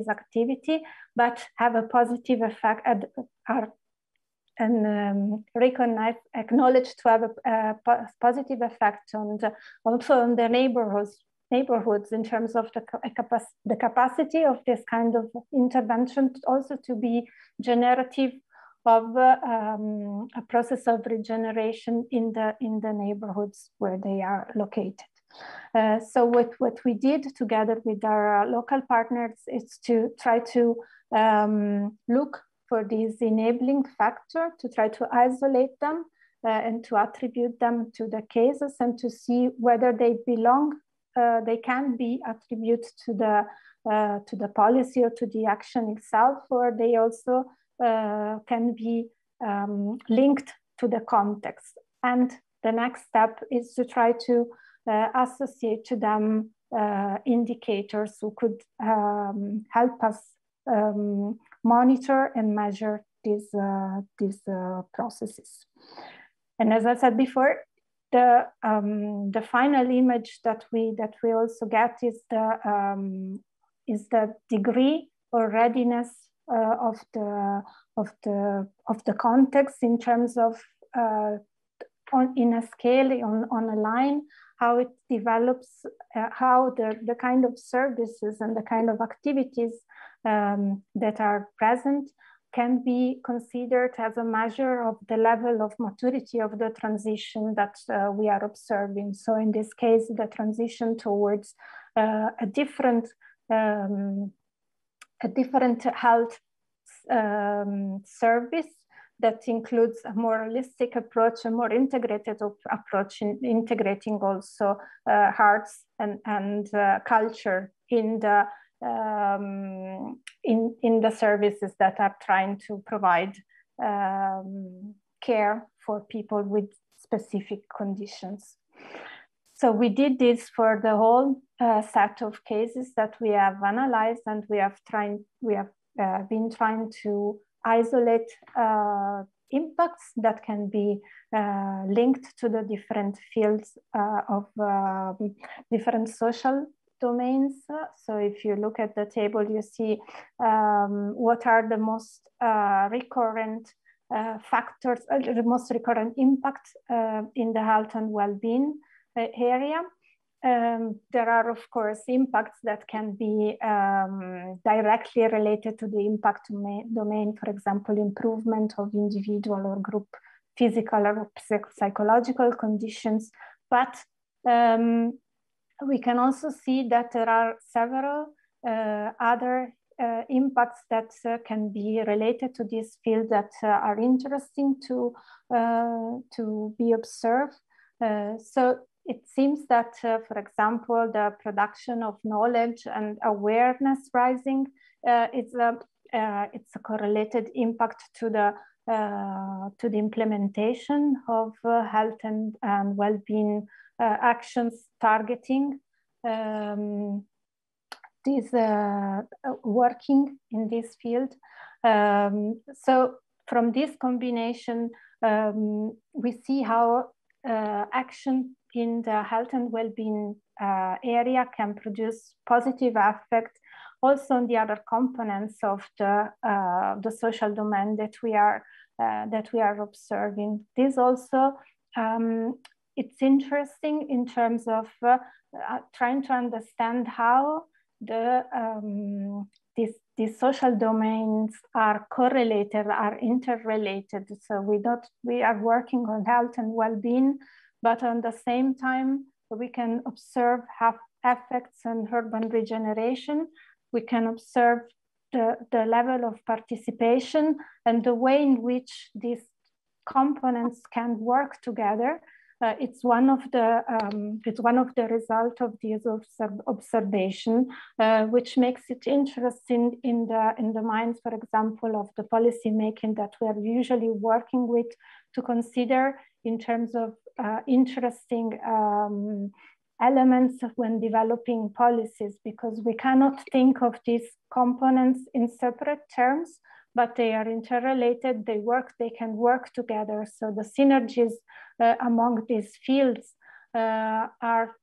activity, but have a positive effect and acknowledged to have a positive effect also on the neighborhoods in terms of the capacity of this kind of intervention also to be generative of a process of regeneration in the neighborhoods where they are located. So what we did together with our local partners is to try to look for these enabling factor, to try to isolate them and to attribute them to the cases and to see whether they belong, they can be attributed to the policy or to the action itself, or they also can be linked to the context. And the next step is to try to associate to them indicators who could help us monitor and measure these processes. And as I said before, the final image that we also get is the degree or readiness of the context in terms of in a scale, on a line, how it develops, how the kind of services and the kind of activities that are present can be considered as a measure of the level of maturity of the transition that we are observing. So in this case, the transition towards a different health service that includes a more holistic approach, a more integrated approach, in integrating also arts and culture in the services that are trying to provide care for people with specific conditions. So we did this for the whole set of cases that we have analyzed, and we have been trying to isolate impacts that can be linked to the different fields of different social domains. So if you look at the table, you see what are the most recurrent factors, the most recurrent impacts in the health and well-being area. There are, of course, impacts that can be directly related to the impact domain, for example, improvement of individual or group physical or psychological conditions. But we can also see that there are several other impacts that can be related to this field that are interesting to be observed. So it seems that, for example, the production of knowledge and awareness rising it's a correlated impact to the implementation of health and well-being actions targeting this working in this field. So from this combination, we see how action in the health and well-being area can produce positive effect also on the other components of the social domain that we are observing. This also it's interesting in terms of trying to understand how these social domains are correlated, are interrelated. So we are working on health and well-being, but at the same time, we can observe effects on urban regeneration. We can observe the level of participation and the way in which these components can work together. It's one of the results of this observation, which makes it interesting in the minds, for example, of the policy making that we are usually working with, to consider in terms of interesting elements when developing policies, because we cannot think of these components in separate terms, but they are interrelated, they can work together. So the synergies among these fields are,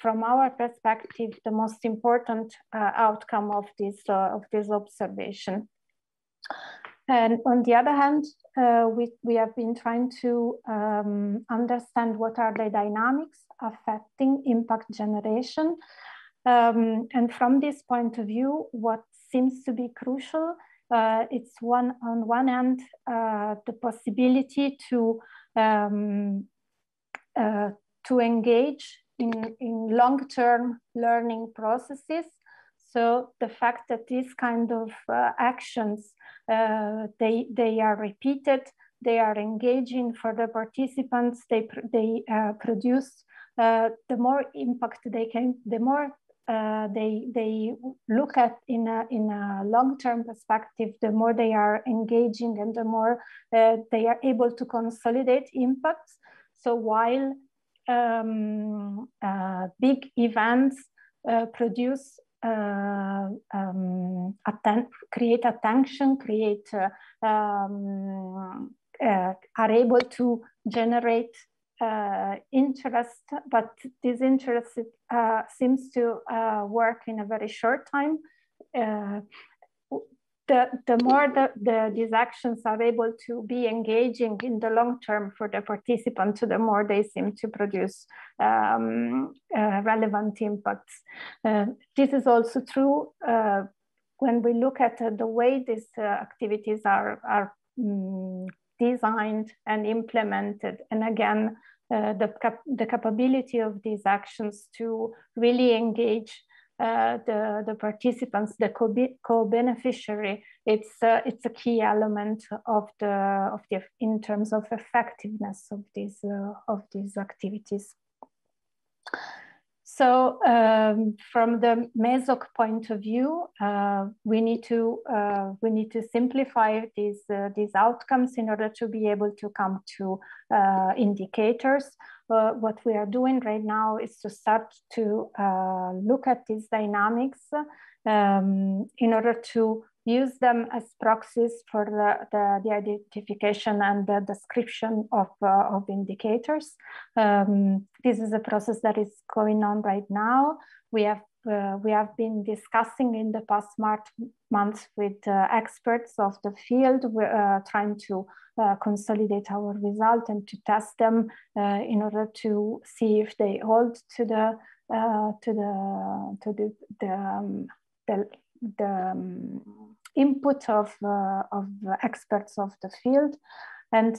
from our perspective, the most important outcome of this observation. And on the other hand, we have been trying to understand what are the dynamics affecting impact generation. And from this point of view, what seems to be crucial, it's on one hand, the possibility to engage in long-term learning processes. So the fact that these kind of actions, they are repeated, they are engaging for the participants, they produce, the more impact they can, the more they look at in a long-term perspective, the more they are engaging and the more they are able to consolidate impacts. So while big events produce create attention, are able to generate interest, but this interest seems to work in a very short time. The more these actions are able to be engaging in the long term for the participant, the more they seem to produce relevant impacts. This is also true when we look at the way these activities are designed and implemented, and again, the capability of these actions to really engage the participants, the co-beneficiary, it's a key element of the in terms of effectiveness of these activities. So from the MESOC point of view, we need to simplify these outcomes in order to be able to come to indicators. What we are doing right now is to start to look at these dynamics in order to use them as proxies for the identification and the description of indicators. This is a process that is going on right now. We have been discussing in the past months with experts of the field. We're trying to consolidate our results and to test them in order to see if they hold to the input of experts of the field. And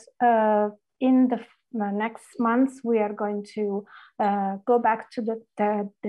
in the next months, we are going to go back to the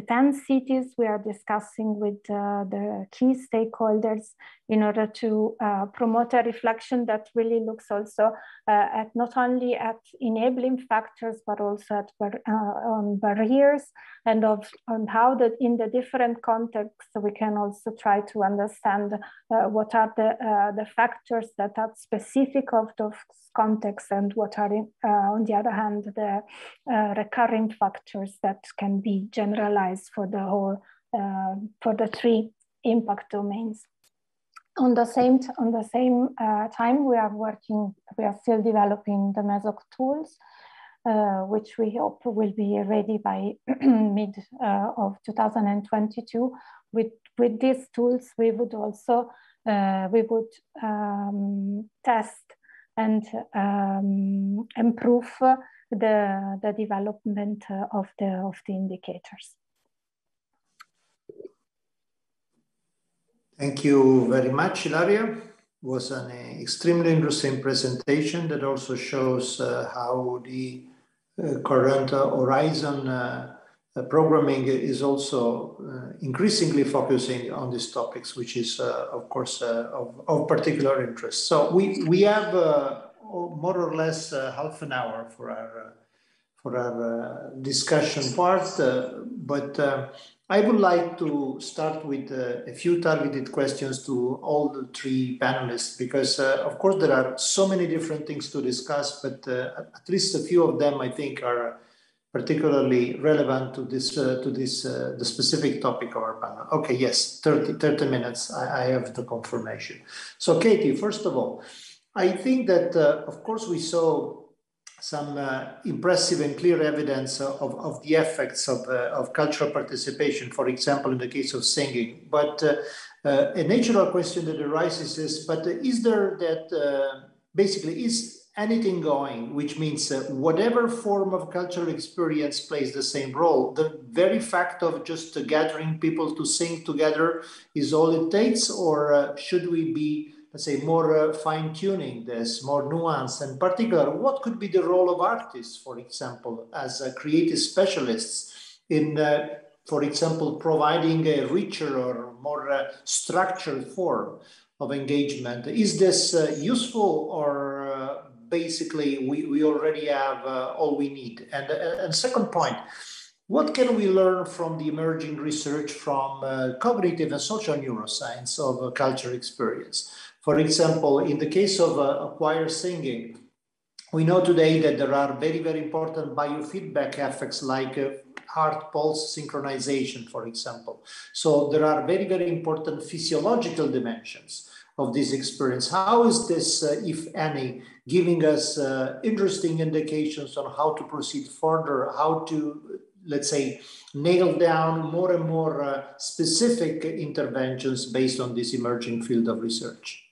10 cities we are discussing with the key stakeholders in order to promote a reflection that really looks also at not only at enabling factors, but also at on barriers, and on how in the different contexts we can also try to understand what are the factors that are specific of those contexts, and what are on the other hand the recurring factors that can be generalized for the whole for the 3 impact domains. On the same time, we are still developing the MESOC tools, which we hope will be ready by mid of 2022. With these tools, we would also test and improve the development of the indicators. Thank you very much, Ilaria. It was an extremely interesting presentation that also shows how the current Horizon programming is also increasingly focusing on these topics, which is, of course, of particular interest. So we have more or less half an hour for our discussion part, but I would like to start with a few targeted questions to all the 3 panelists, because of course there are so many different things to discuss, but at least a few of them I think are particularly relevant to the specific topic of our panel. Okay, yes, 30 minutes, I have the confirmation. So Katey, first of all, I think that of course we saw some impressive and clear evidence of the effects of cultural participation, for example, in the case of singing. But a natural question that arises is, but is there that, basically, is anything going, which means whatever form of cultural experience plays the same role, the very fact of just gathering people to sing together is all it takes, or should we be, let's say, more fine-tuning this, more nuanced? And particular, what could be the role of artists, for example, as creative specialists in, for example, providing a richer or more structured form of engagement? Is this useful, or basically we already have all we need? And second point, what can we learn from the emerging research from cognitive and social neuroscience of culture experience? For example, in the case of choir singing, we know today that there are very, very important biofeedback effects like heart pulse synchronization, for example. So there are very, very important physiological dimensions of this experience. How is this, if any, giving us interesting indications on how to proceed further, how to, let's say, nail down more and more specific interventions based on this emerging field of research?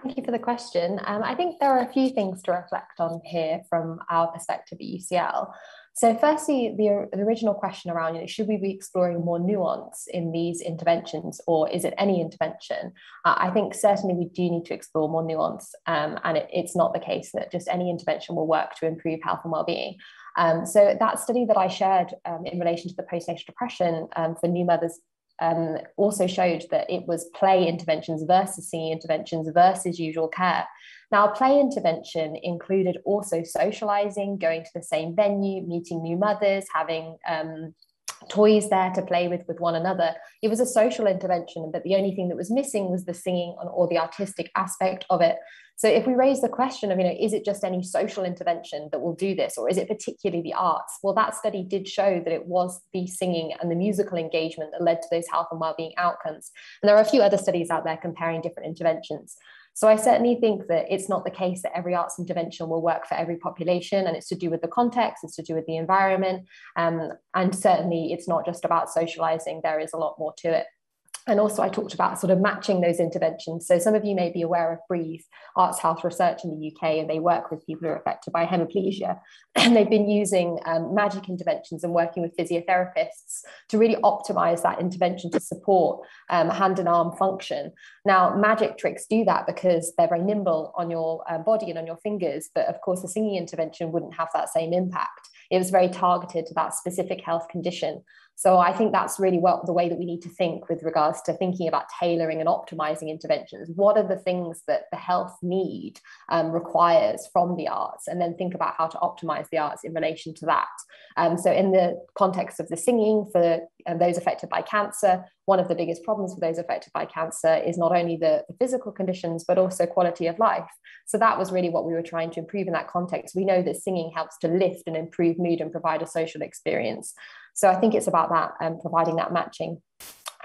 Thank you for the question. I think there are a few things to reflect on here from our perspective at UCL. So firstly, the original question around, should we be exploring more nuance in these interventions, or is it any intervention? I think certainly we do need to explore more nuance, and it's not the case that just any intervention will work to improve health and well-being. So that study that I shared in relation to the postnatal depression for new mothers also showed that it was play interventions versus singing interventions versus usual care. Now, play intervention included also socializing, going to the same venue, meeting new mothers, having toys there to play with one another. It was a social intervention, but the only thing that was missing was the singing or the artistic aspect of it. So if we raise the question of, is it just any social intervention that will do this, or is it particularly the arts? Well, that study did show that it was the singing and the musical engagement that led to those health and well-being outcomes. And there are a few other studies out there comparing different interventions. So I certainly think that it's not the case that every arts intervention will work for every population, and it's to do with the context, it's to do with the environment, and certainly it's not just about socializing, there is a lot more to it. And also I talked about sort of matching those interventions. So some of you may be aware of Breathe, Arts Health Research in the UK, and they work with people who are affected by hemiplegia. And they've been using magic interventions and working with physiotherapists to really optimize that intervention to support hand and arm function. Now, magic tricks do that because they're very nimble on your body and on your fingers. But of course, the singing intervention wouldn't have that same impact. It was very targeted to that specific health condition. So I think that's really the way that we need to think with regards to thinking about tailoring and optimizing interventions. What are the things that the health need requires from the arts, and then think about how to optimize the arts in relation to that. So in the context of the singing for those affected by cancer, one of the biggest problems for those affected by cancer is not only the physical conditions, but also quality of life. So that was really what we were trying to improve in that context. We know that singing helps to lift and improve mood and provide a social experience. So I think it's about that, providing that matching.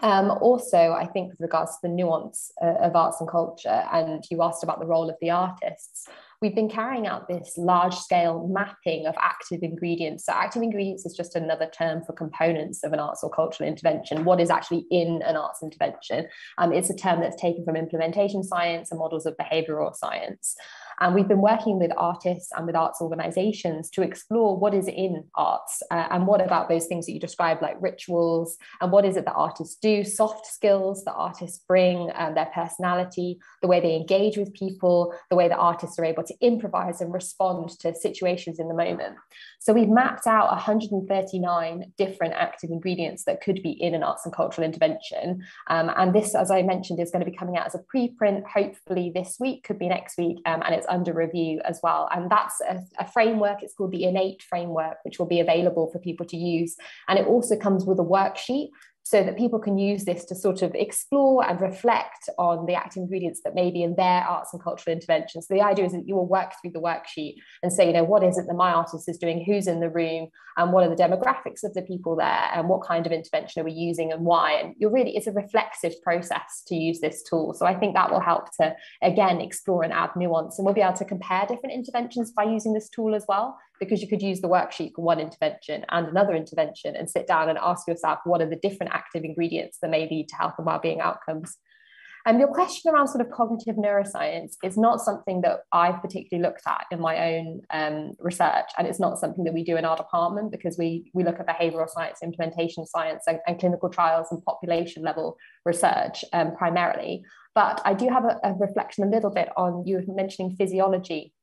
Also, I think with regards to the nuance of arts and culture, and you asked about the role of the artists, we've been carrying out this large-scale mapping of active ingredients. So active ingredients is just another term for components of an arts or cultural intervention. What is actually in an arts intervention? It's a term that's taken from implementation science and models of behavioral science. And we've been working with artists and with arts organizations to explore what is in arts and what about those things that you described, like rituals, and what is it that artists do, soft skills that artists bring, their personality, the way they engage with people, the way that artists are able to improvise and respond to situations in the moment. So we've mapped out 139 different active ingredients that could be in an arts and cultural intervention. And this, as I mentioned, is going to be coming out as a preprint, hopefully this week, could be next week, and it's under review as well. And that's a framework. It's called the Innate Framework, which will be available for people to use. And it also comes with a worksheet so that people can use this to sort of explore and reflect on the active ingredients that may be in their arts and cultural interventions. So the idea is that you will work through the worksheet and say, what is it that my artist is doing, who's in the room, and what are the demographics of the people there, and what kind of intervention are we using and why? And it's a reflexive process to use this tool. So I think that will help to, again, explore and add nuance. And we'll be able to compare different interventions by using this tool as well, because you could use the worksheet for one intervention and another intervention and sit down and ask yourself, what are the different active ingredients that may lead to health and well-being outcomes? And your question around sort of cognitive neuroscience is not something that I've particularly looked at in my own research. And it's not something that we do in our department, because we look at behavioral science, implementation science, and clinical trials and population level research primarily. But I do have a reflection a little bit on, you were mentioning physiology.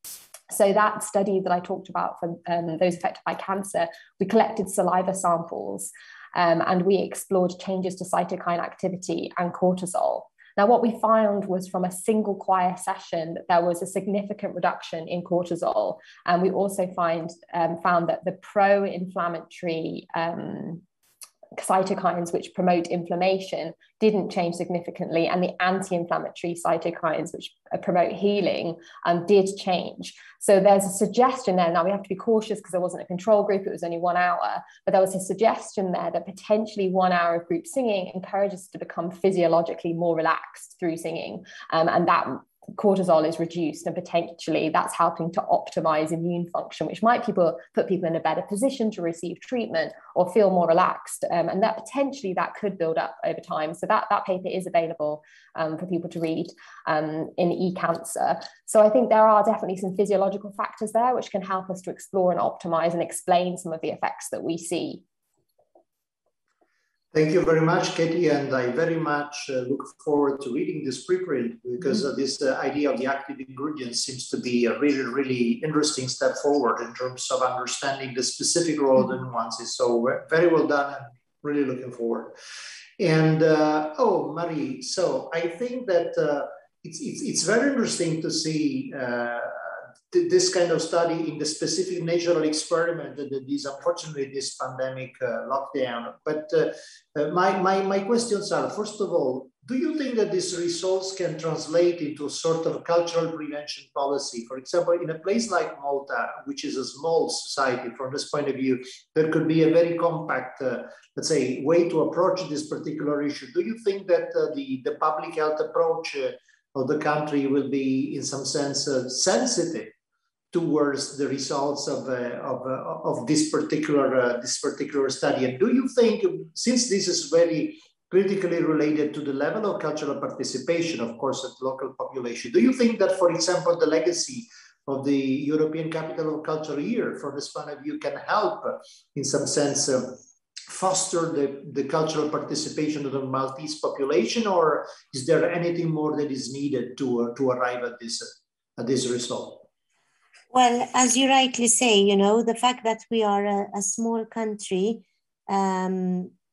So that study that I talked about for those affected by cancer, we collected saliva samples and we explored changes to cytokine activity and cortisol. Now, what we found was from a single choir session that there was a significant reduction in cortisol. And we also found that the pro-inflammatory cytokines which promote inflammation didn't change significantly, and the anti-inflammatory cytokines which promote healing did change. So there's a suggestion there. Now we have to be cautious because there wasn't a control group, it was only 1 hour, but there was a suggestion there that potentially 1 hour of group singing encourages us to become physiologically more relaxed through singing, and cortisol is reduced, and potentially that's helping to optimize immune function, which might put people in a better position to receive treatment or feel more relaxed. And that potentially that could build up over time. So that paper is available for people to read in eCancer. So I think there are definitely some physiological factors there which can help us to explore and optimize and explain some of the effects that we see. Thank you very much, Katey, and I very much look forward to reading this preprint, because this idea of the active ingredients seems to be a really, really interesting step forward in terms of understanding the specific role of the nuances. So very well done, and really looking forward. And oh, Marie, so I think that it's very interesting to see this kind of study in the specific natural experiment that is unfortunately this pandemic lockdown. But my questions are, first of all, do you think that these results can translate into a sort of cultural prevention policy? For example, in a place like Malta, which is a small society from this point of view, there could be a very compact, let's say, way to approach this particular issue. Do you think that the public health approach of the country will be, in some sense, sensitive towards the results of this particular study? And do you think, since this is very critically related to the level of cultural participation, of course, at local population, do you think that, for example, the legacy of the European Capital of Culture year, from this point of view, can help, in some sense, foster the cultural participation of the Maltese population, or is there anything more that is needed to arrive at this result? Well, as you rightly say, you know, the fact that we are a small country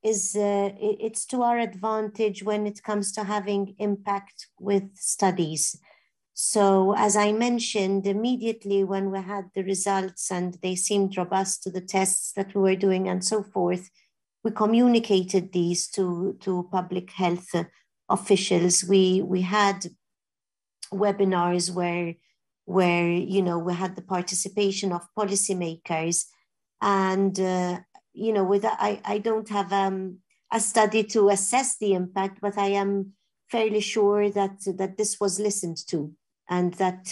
it's to our advantage when it comes to having impact with studies. So as I mentioned, immediately when we had the results and they seemed robust to the tests that we were doing and so forth, we communicated these to public health officials. We had webinars where you know, we had the participation of policymakers, and you know, I don't have a study to assess the impact, but I am fairly sure that this was listened to, and that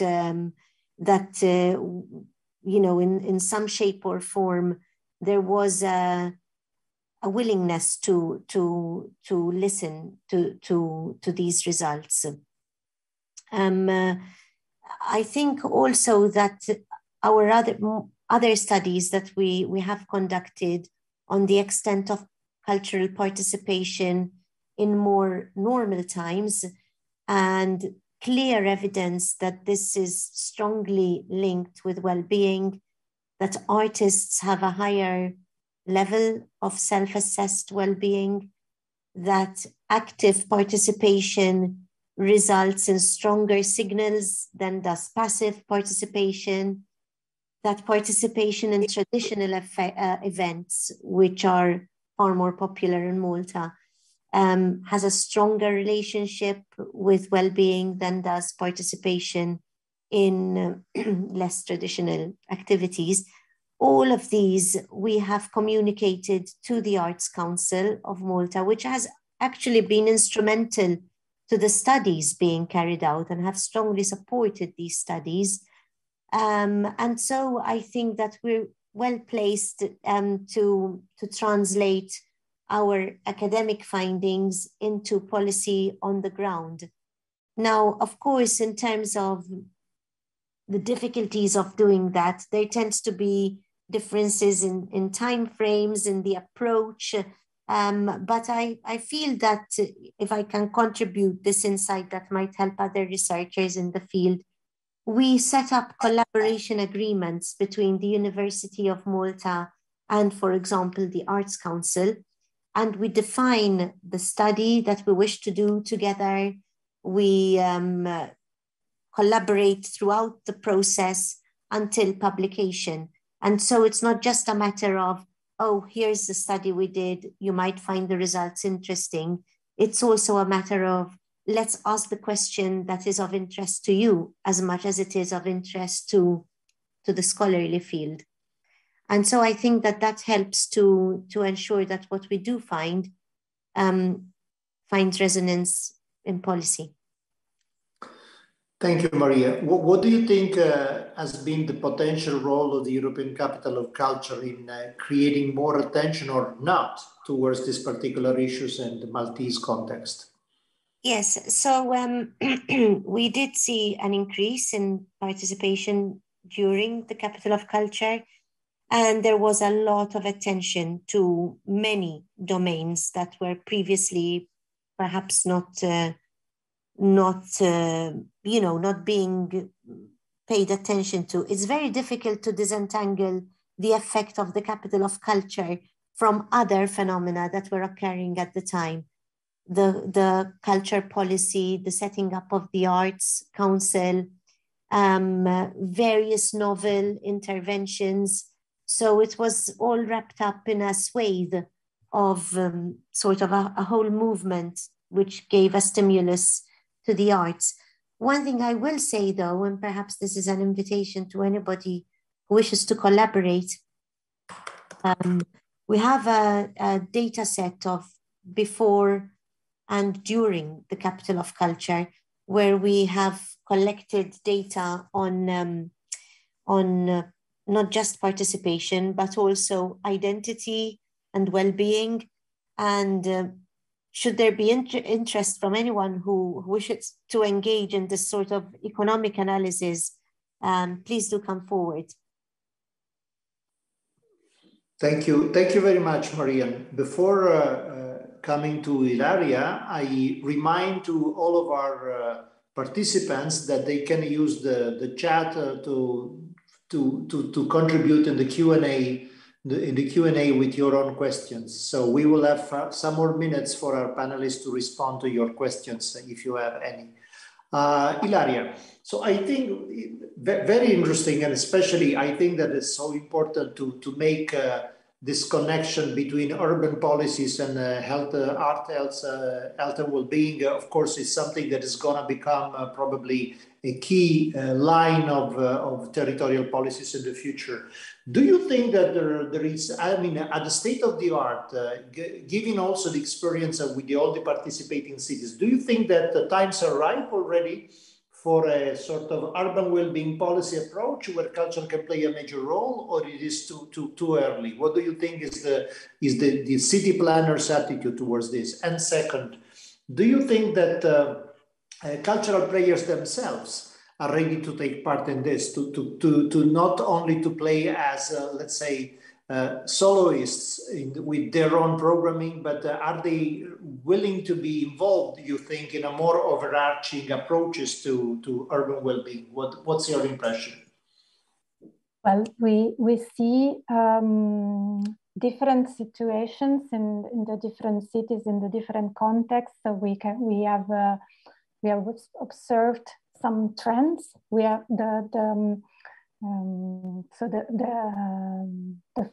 you know, in some shape or form there was a willingness to listen to these results. I think also that our other studies that we have conducted on the extent of cultural participation in more normal times, and clear evidence that this is strongly linked with well-being, that artists have a higher level of self-assessed well-being, that active participation results in stronger signals than does passive participation, that participation in traditional events, which are far more popular in Malta, has a stronger relationship with well-being than does participation in less traditional activities. All of these we have communicated to the Arts Council of Malta, which has actually been instrumental to the studies being carried out and have strongly supported these studies. And so I think that we're well placed to translate our academic findings into policy on the ground. Now, of course, in terms of the difficulties of doing that, there tends to be differences in time frames, in the approach. But I feel that if I can contribute this insight that might help other researchers in the field, we set up collaboration agreements between the University of Malta and, for example, the Arts Council, and we define the study that we wish to do together. We collaborate throughout the process until publication. And so it's not just a matter of, oh, here's the study we did, you might find the results interesting. It's also a matter of, let's ask the question that is of interest to you as much as it is of interest to the scholarly field. And so I think that helps to ensure that what we do find finds resonance in policy. Thank you, Maria. What do you think has been the potential role of the European Capital of Culture in creating more attention or not towards these particular issues in the Maltese context? Yes, so we did see an increase in participation during the Capital of Culture, and there was a lot of attention to many domains that were previously perhaps not being paid attention to. It's very difficult to disentangle the effect of the Capital of Culture from other phenomena that were occurring at the time. The culture policy, the setting up of the Arts Council, various novel interventions. So it was all wrapped up in a swathe of sort of a whole movement which gave a stimulus to the arts. One thing I will say though, and perhaps this is an invitation to anybody who wishes to collaborate, we have a data set of before and during the Capital of Culture, where we have collected data on not just participation, but also identity and well-being. And should there be interest from anyone who wishes to engage in this sort of economic analysis, please do come forward. Thank you. Thank you very much, Marian. Before coming to Ilaria, I remind to all of our participants that they can use the chat to contribute in the Q&A with your own questions. So we will have some more minutes for our panelists to respond to your questions if you have any. Ilaria, so I think very interesting, and especially I think that it's so important to make this connection between urban policies and health and well-being. Of course, is something that is going to become probably a key line of territorial policies in the future. Do you think that there is, I mean, at the state of the art, given also the experience with all the participating cities, do you think that the times are ripe already for a sort of urban well-being policy approach where culture can play a major role, or it is too early? What do you think is the city planners' attitude towards this? And second, do you think that cultural players themselves are ready to take part in this, to not only to play as, let's say, soloists with their own programming, but are they willing to be involved, you think, in a more overarching approaches to urban well-being? What's your impression? Well, we see different situations in the different cities, in the different contexts. So we have observed some trends. We have the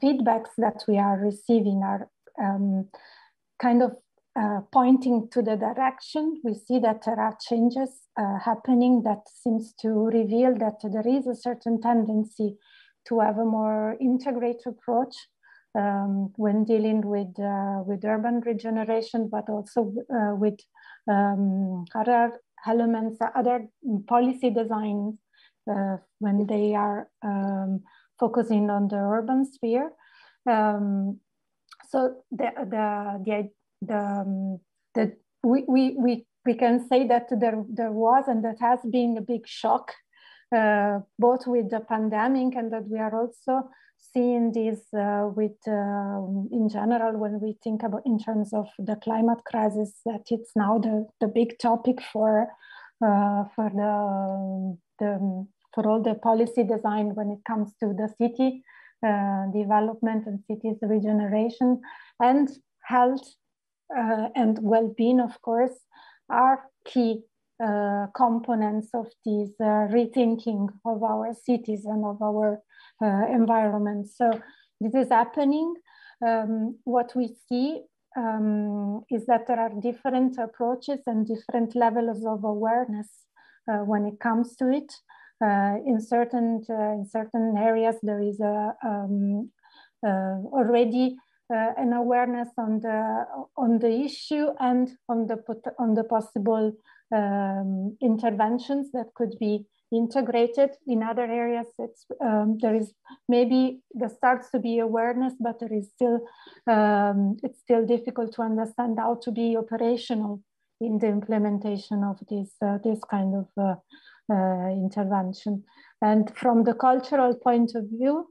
feedbacks that we are receiving are kind of pointing to the direction. We see that there are changes happening that seems to reveal that there is a certain tendency to have a more integrated approach when dealing with urban regeneration, but also with other elements, other policy designs when they are focusing on the urban sphere. So we can say that there was and that has been a big shock, both with the pandemic, and that we are also seeing this in general when we think about in terms of the climate crisis, that it's now the big topic for all the policy design when it comes to the city development and cities regeneration. And health and well-being, of course, are key components of this rethinking of our cities and of our environment. So this is happening. What we see is that there are different approaches and different levels of awareness when it comes to it. In certain areas, there is already an awareness on the issue and on the possible interventions that could be integrated. In other areas, there is maybe there starts to be awareness, but there is still it's still difficult to understand how to be operational in the implementation of this kind of intervention. And from the cultural point of view,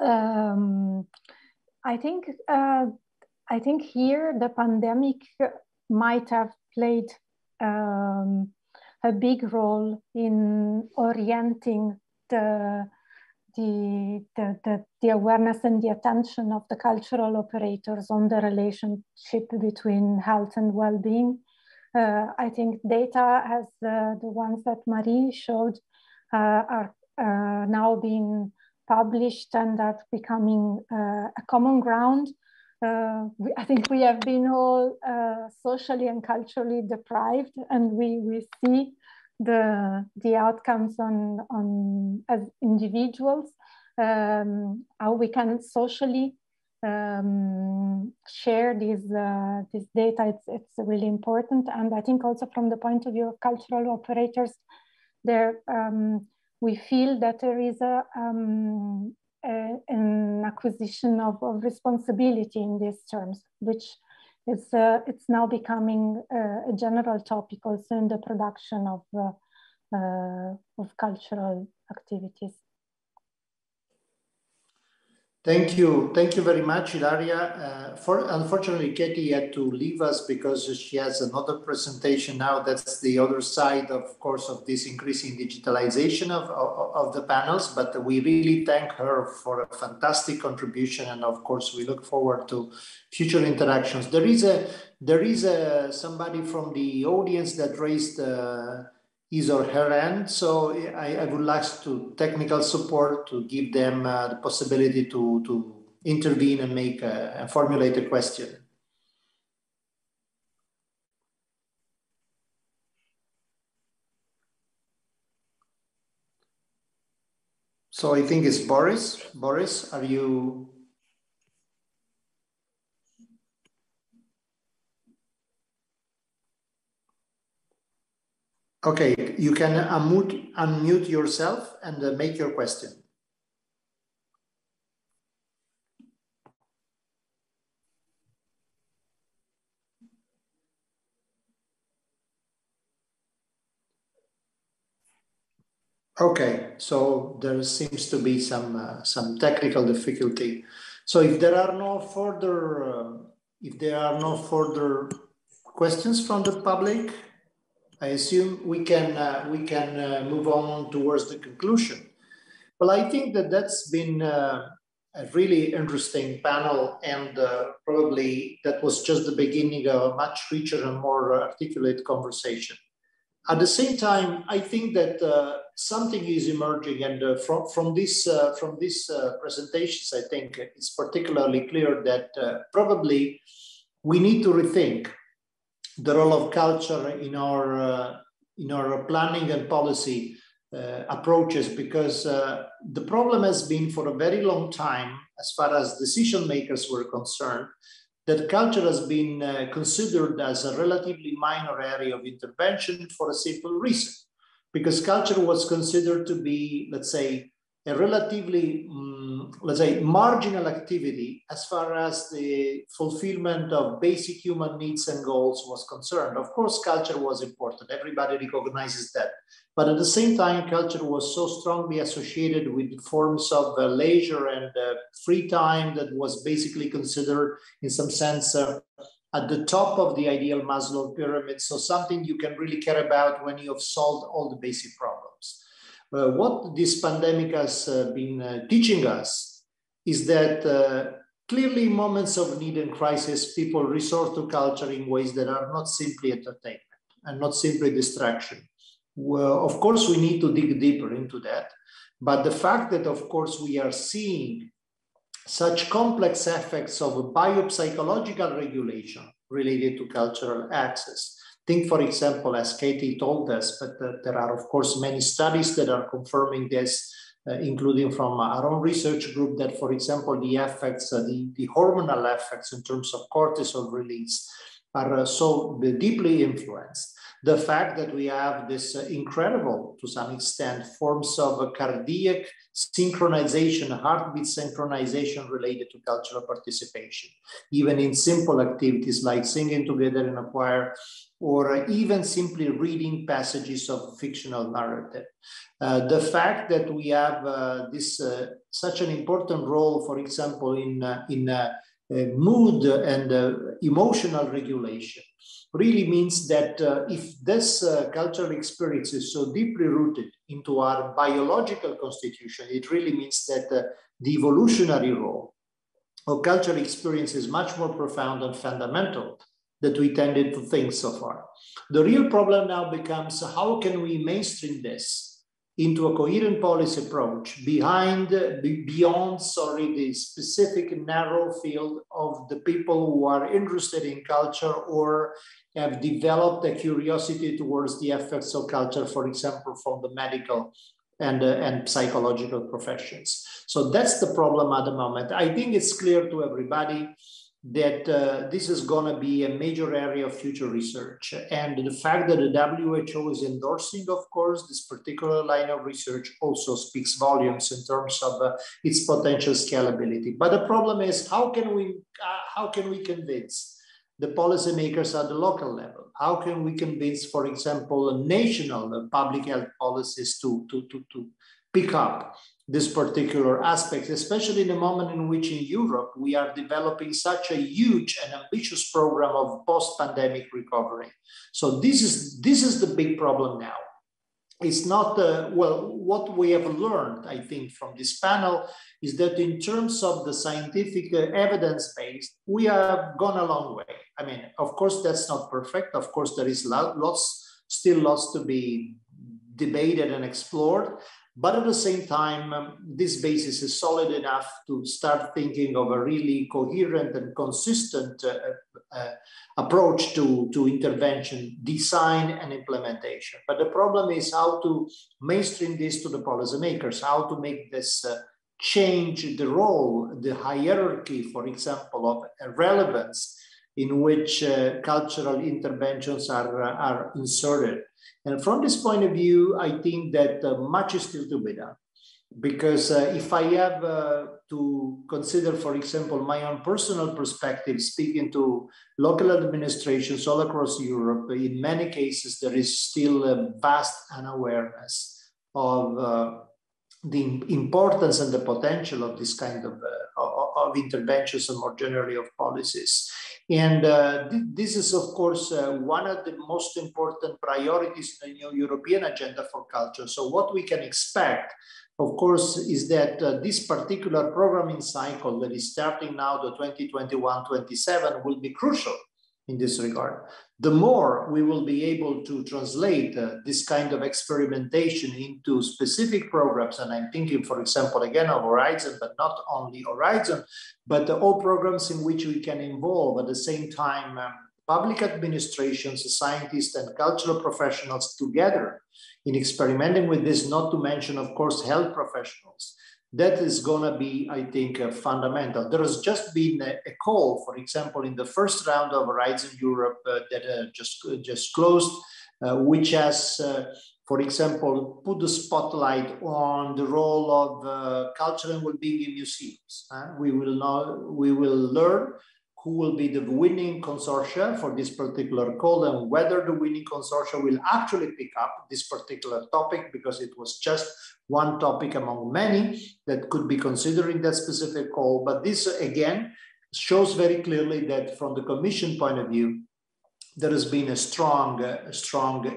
I think here the pandemic might have played a big role in orienting the awareness and the attention of the cultural operators on the relationship between health and well-being. I think data, as the ones that Marie showed, are now being published and are becoming a common ground. I think we have been all socially and culturally deprived, and we see the outcomes on as individuals, how we can socially share this data. It's really important. And I think also from the point of view of cultural operators, there we feel that there is an acquisition of responsibility in these terms, which is it's now becoming a general topic also in the production of cultural activities. Thank you very much, Ilaria. Unfortunately, Katey had to leave us because she has another presentation now. That's the other side, of course, of this increasing digitalization of the panels. But we really thank her for a fantastic contribution, and of course, we look forward to future interactions. There is somebody from the audience that raised his or her hand, so I would like to technical support to give them the possibility to intervene and make and formulate a question. So I think it's Boris. Boris, are you? Okay, you can unmute yourself and make your question. Okay, so there seems to be some technical difficulty. So if there are no further questions from the public, I assume we can move on towards the conclusion. Well, I think that's been a really interesting panel, and probably that was just the beginning of a much richer and more articulate conversation. At the same time, I think that something is emerging, and from these presentations, I think it's particularly clear that probably we need to rethink the role of culture in our planning and policy approaches, because the problem has been for a very long time, as far as decision makers were concerned, that culture has been considered as a relatively minor area of intervention for a simple reason, because culture was considered to be, let's say, a relatively, marginal activity as far as the fulfillment of basic human needs and goals was concerned. Of course, culture was important. Everybody recognizes that. But at the same time, culture was so strongly associated with forms of leisure and free time that was basically considered, in some sense, at the top of the ideal Maslow pyramid. So something you can really care about when you have solved all the basic problems. What this pandemic has been teaching us is that clearly in moments of need and crisis, people resort to culture in ways that are not simply entertainment and not simply distraction. Well, of course, we need to dig deeper into that. But the fact that, of course, we are seeing such complex effects of biopsychological regulation related to cultural access. Think, for example, as Katey told us, but there are, of course, many studies that are confirming this, including from our own research group, that, for example, the effects, the hormonal effects in terms of cortisol release are so deeply influenced. The fact that we have this incredible, to some extent, forms of cardiac synchronization, heartbeat synchronization related to cultural participation, even in simple activities like singing together in a choir, or even simply reading passages of fictional narrative. The fact that we have such an important role, for example, in mood and emotional regulation, really means that if this cultural experience is so deeply rooted into our biological constitution, it really means that the evolutionary role of cultural experience is much more profound and fundamental than we tended to think so far. The real problem now becomes, how can we mainstream this into a coherent policy approach beyond the specific narrow field of the people who are interested in culture or have developed a curiosity towards the effects of culture, for example, from the medical and psychological professions. So that's the problem at the moment. I think it's clear to everybody that this is going to be a major area of future research. And the fact that the WHO is endorsing, of course, this particular line of research also speaks volumes in terms of its potential scalability. But the problem is, how can we convince the policymakers at the local level? How can we convince, for example, national public health policies to pick up this particular aspect, especially in a moment in which in Europe we are developing such a huge and ambitious program of post-pandemic recovery. So this is the big problem now. It's not, well, what we have learned, I think, from this panel is that in terms of the scientific evidence-based, we have gone a long way. I mean, of course, that's not perfect. Of course, there is still lots to be debated and explored. But at the same time, this basis is solid enough to start thinking of a really coherent and consistent approach to intervention, design, and implementation. But the problem is how to mainstream this to the policymakers, how to make this change the role, the hierarchy, for example, of relevance in which cultural interventions are inserted. And from this point of view, I think that much is still to be done. Because if I have to consider, for example, my own personal perspective, speaking to local administrations all across Europe, in many cases, there is still a vast unawareness of the importance and the potential of this kind of interventions and more generally of policies. And this is, of course, one of the most important priorities in the new European agenda for culture. So what we can expect, of course, is that this particular programming cycle that is starting now, the 2021-27, will be crucial in this regard. The more we will be able to translate this kind of experimentation into specific programs, and I'm thinking, for example, again, of Horizon, but not only Horizon, but all programs in which we can involve at the same time public administrations, scientists, and cultural professionals together in experimenting with this, not to mention, of course, health professionals. That is going to be, I think, fundamental. There has just been a call, for example, in the first round of Horizon Europe that just closed, which has, for example, put the spotlight on the role of culture and well-being in museums. We will learn who will be the winning consortia for this particular call and whether the winning consortia will actually pick up this particular topic, because it was just one topic among many that could be considering that specific call. But this, again, shows very clearly that from the Commission point of view, there has been a strong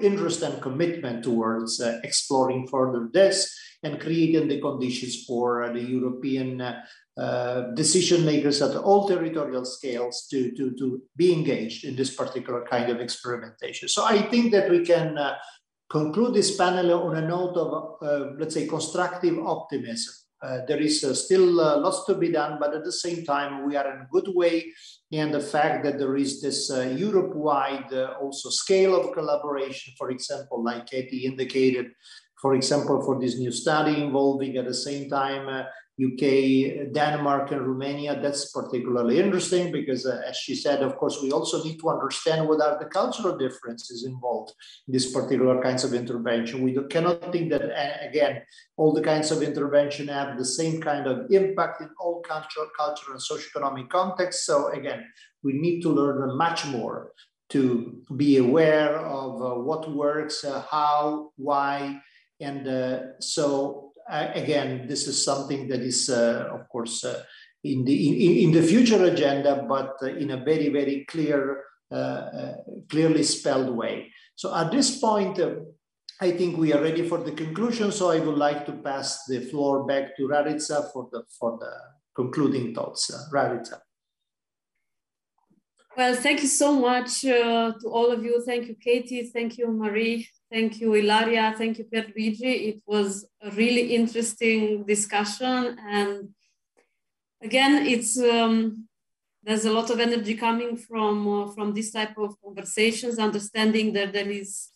interest and commitment towards exploring further this and creating the conditions for the European decision makers at all territorial scales to be engaged in this particular kind of experimentation. So I think that we can conclude this panel on a note of, let's say, constructive optimism. There is still lots to be done, but at the same time, we are in a good way. And the fact that there is this Europe-wide also scale of collaboration, for example, like Katey indicated, for example, for this new study involving at the same time UK, Denmark, and Romania. That's particularly interesting because, as she said, of course, we also need to understand what are the cultural differences involved in these particular kinds of intervention. We cannot think that, again, all the kinds of intervention have the same kind of impact in all cultural and socioeconomic contexts. So again, we need to learn much more to be aware of what works, how, why, and so again, this is something that is, of course, in the future agenda, but in a very, very clear, clearly spelled way. So at this point, I think we are ready for the conclusion. So I would like to pass the floor back to Rarica for the concluding thoughts. Rarica. Well, thank you so much to all of you. Thank you, Katey. Thank you, Marie. Thank you, Ilaria. Thank you, Luigi. It was a really interesting discussion. And again, it's there's a lot of energy coming from this type of conversations, understanding that there is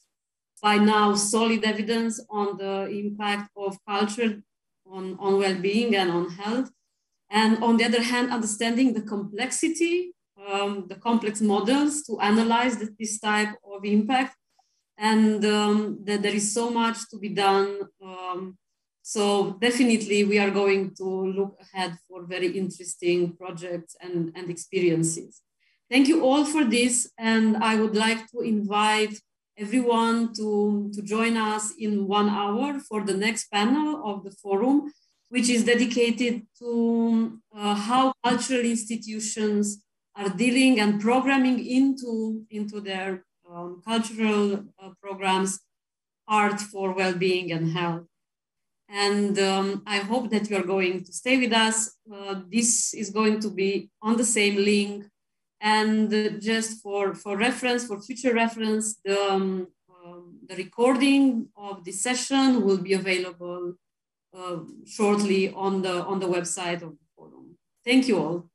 by now solid evidence on the impact of culture on well-being and on health. And on the other hand, understanding the complexity, the complex models to analyze this type of impact, and that there is so much to be done. So definitely we are going to look ahead for very interesting projects and experiences. Thank you all for this. And I would like to invite everyone to join us in 1 hour for the next panel of the forum, which is dedicated to how cultural institutions are dealing and programming into their cultural programs, art for well-being and health. And I hope that you are going to stay with us. This is going to be on the same link. And just for reference, for future reference, the recording of this session will be available shortly on the website of the forum. Thank you all.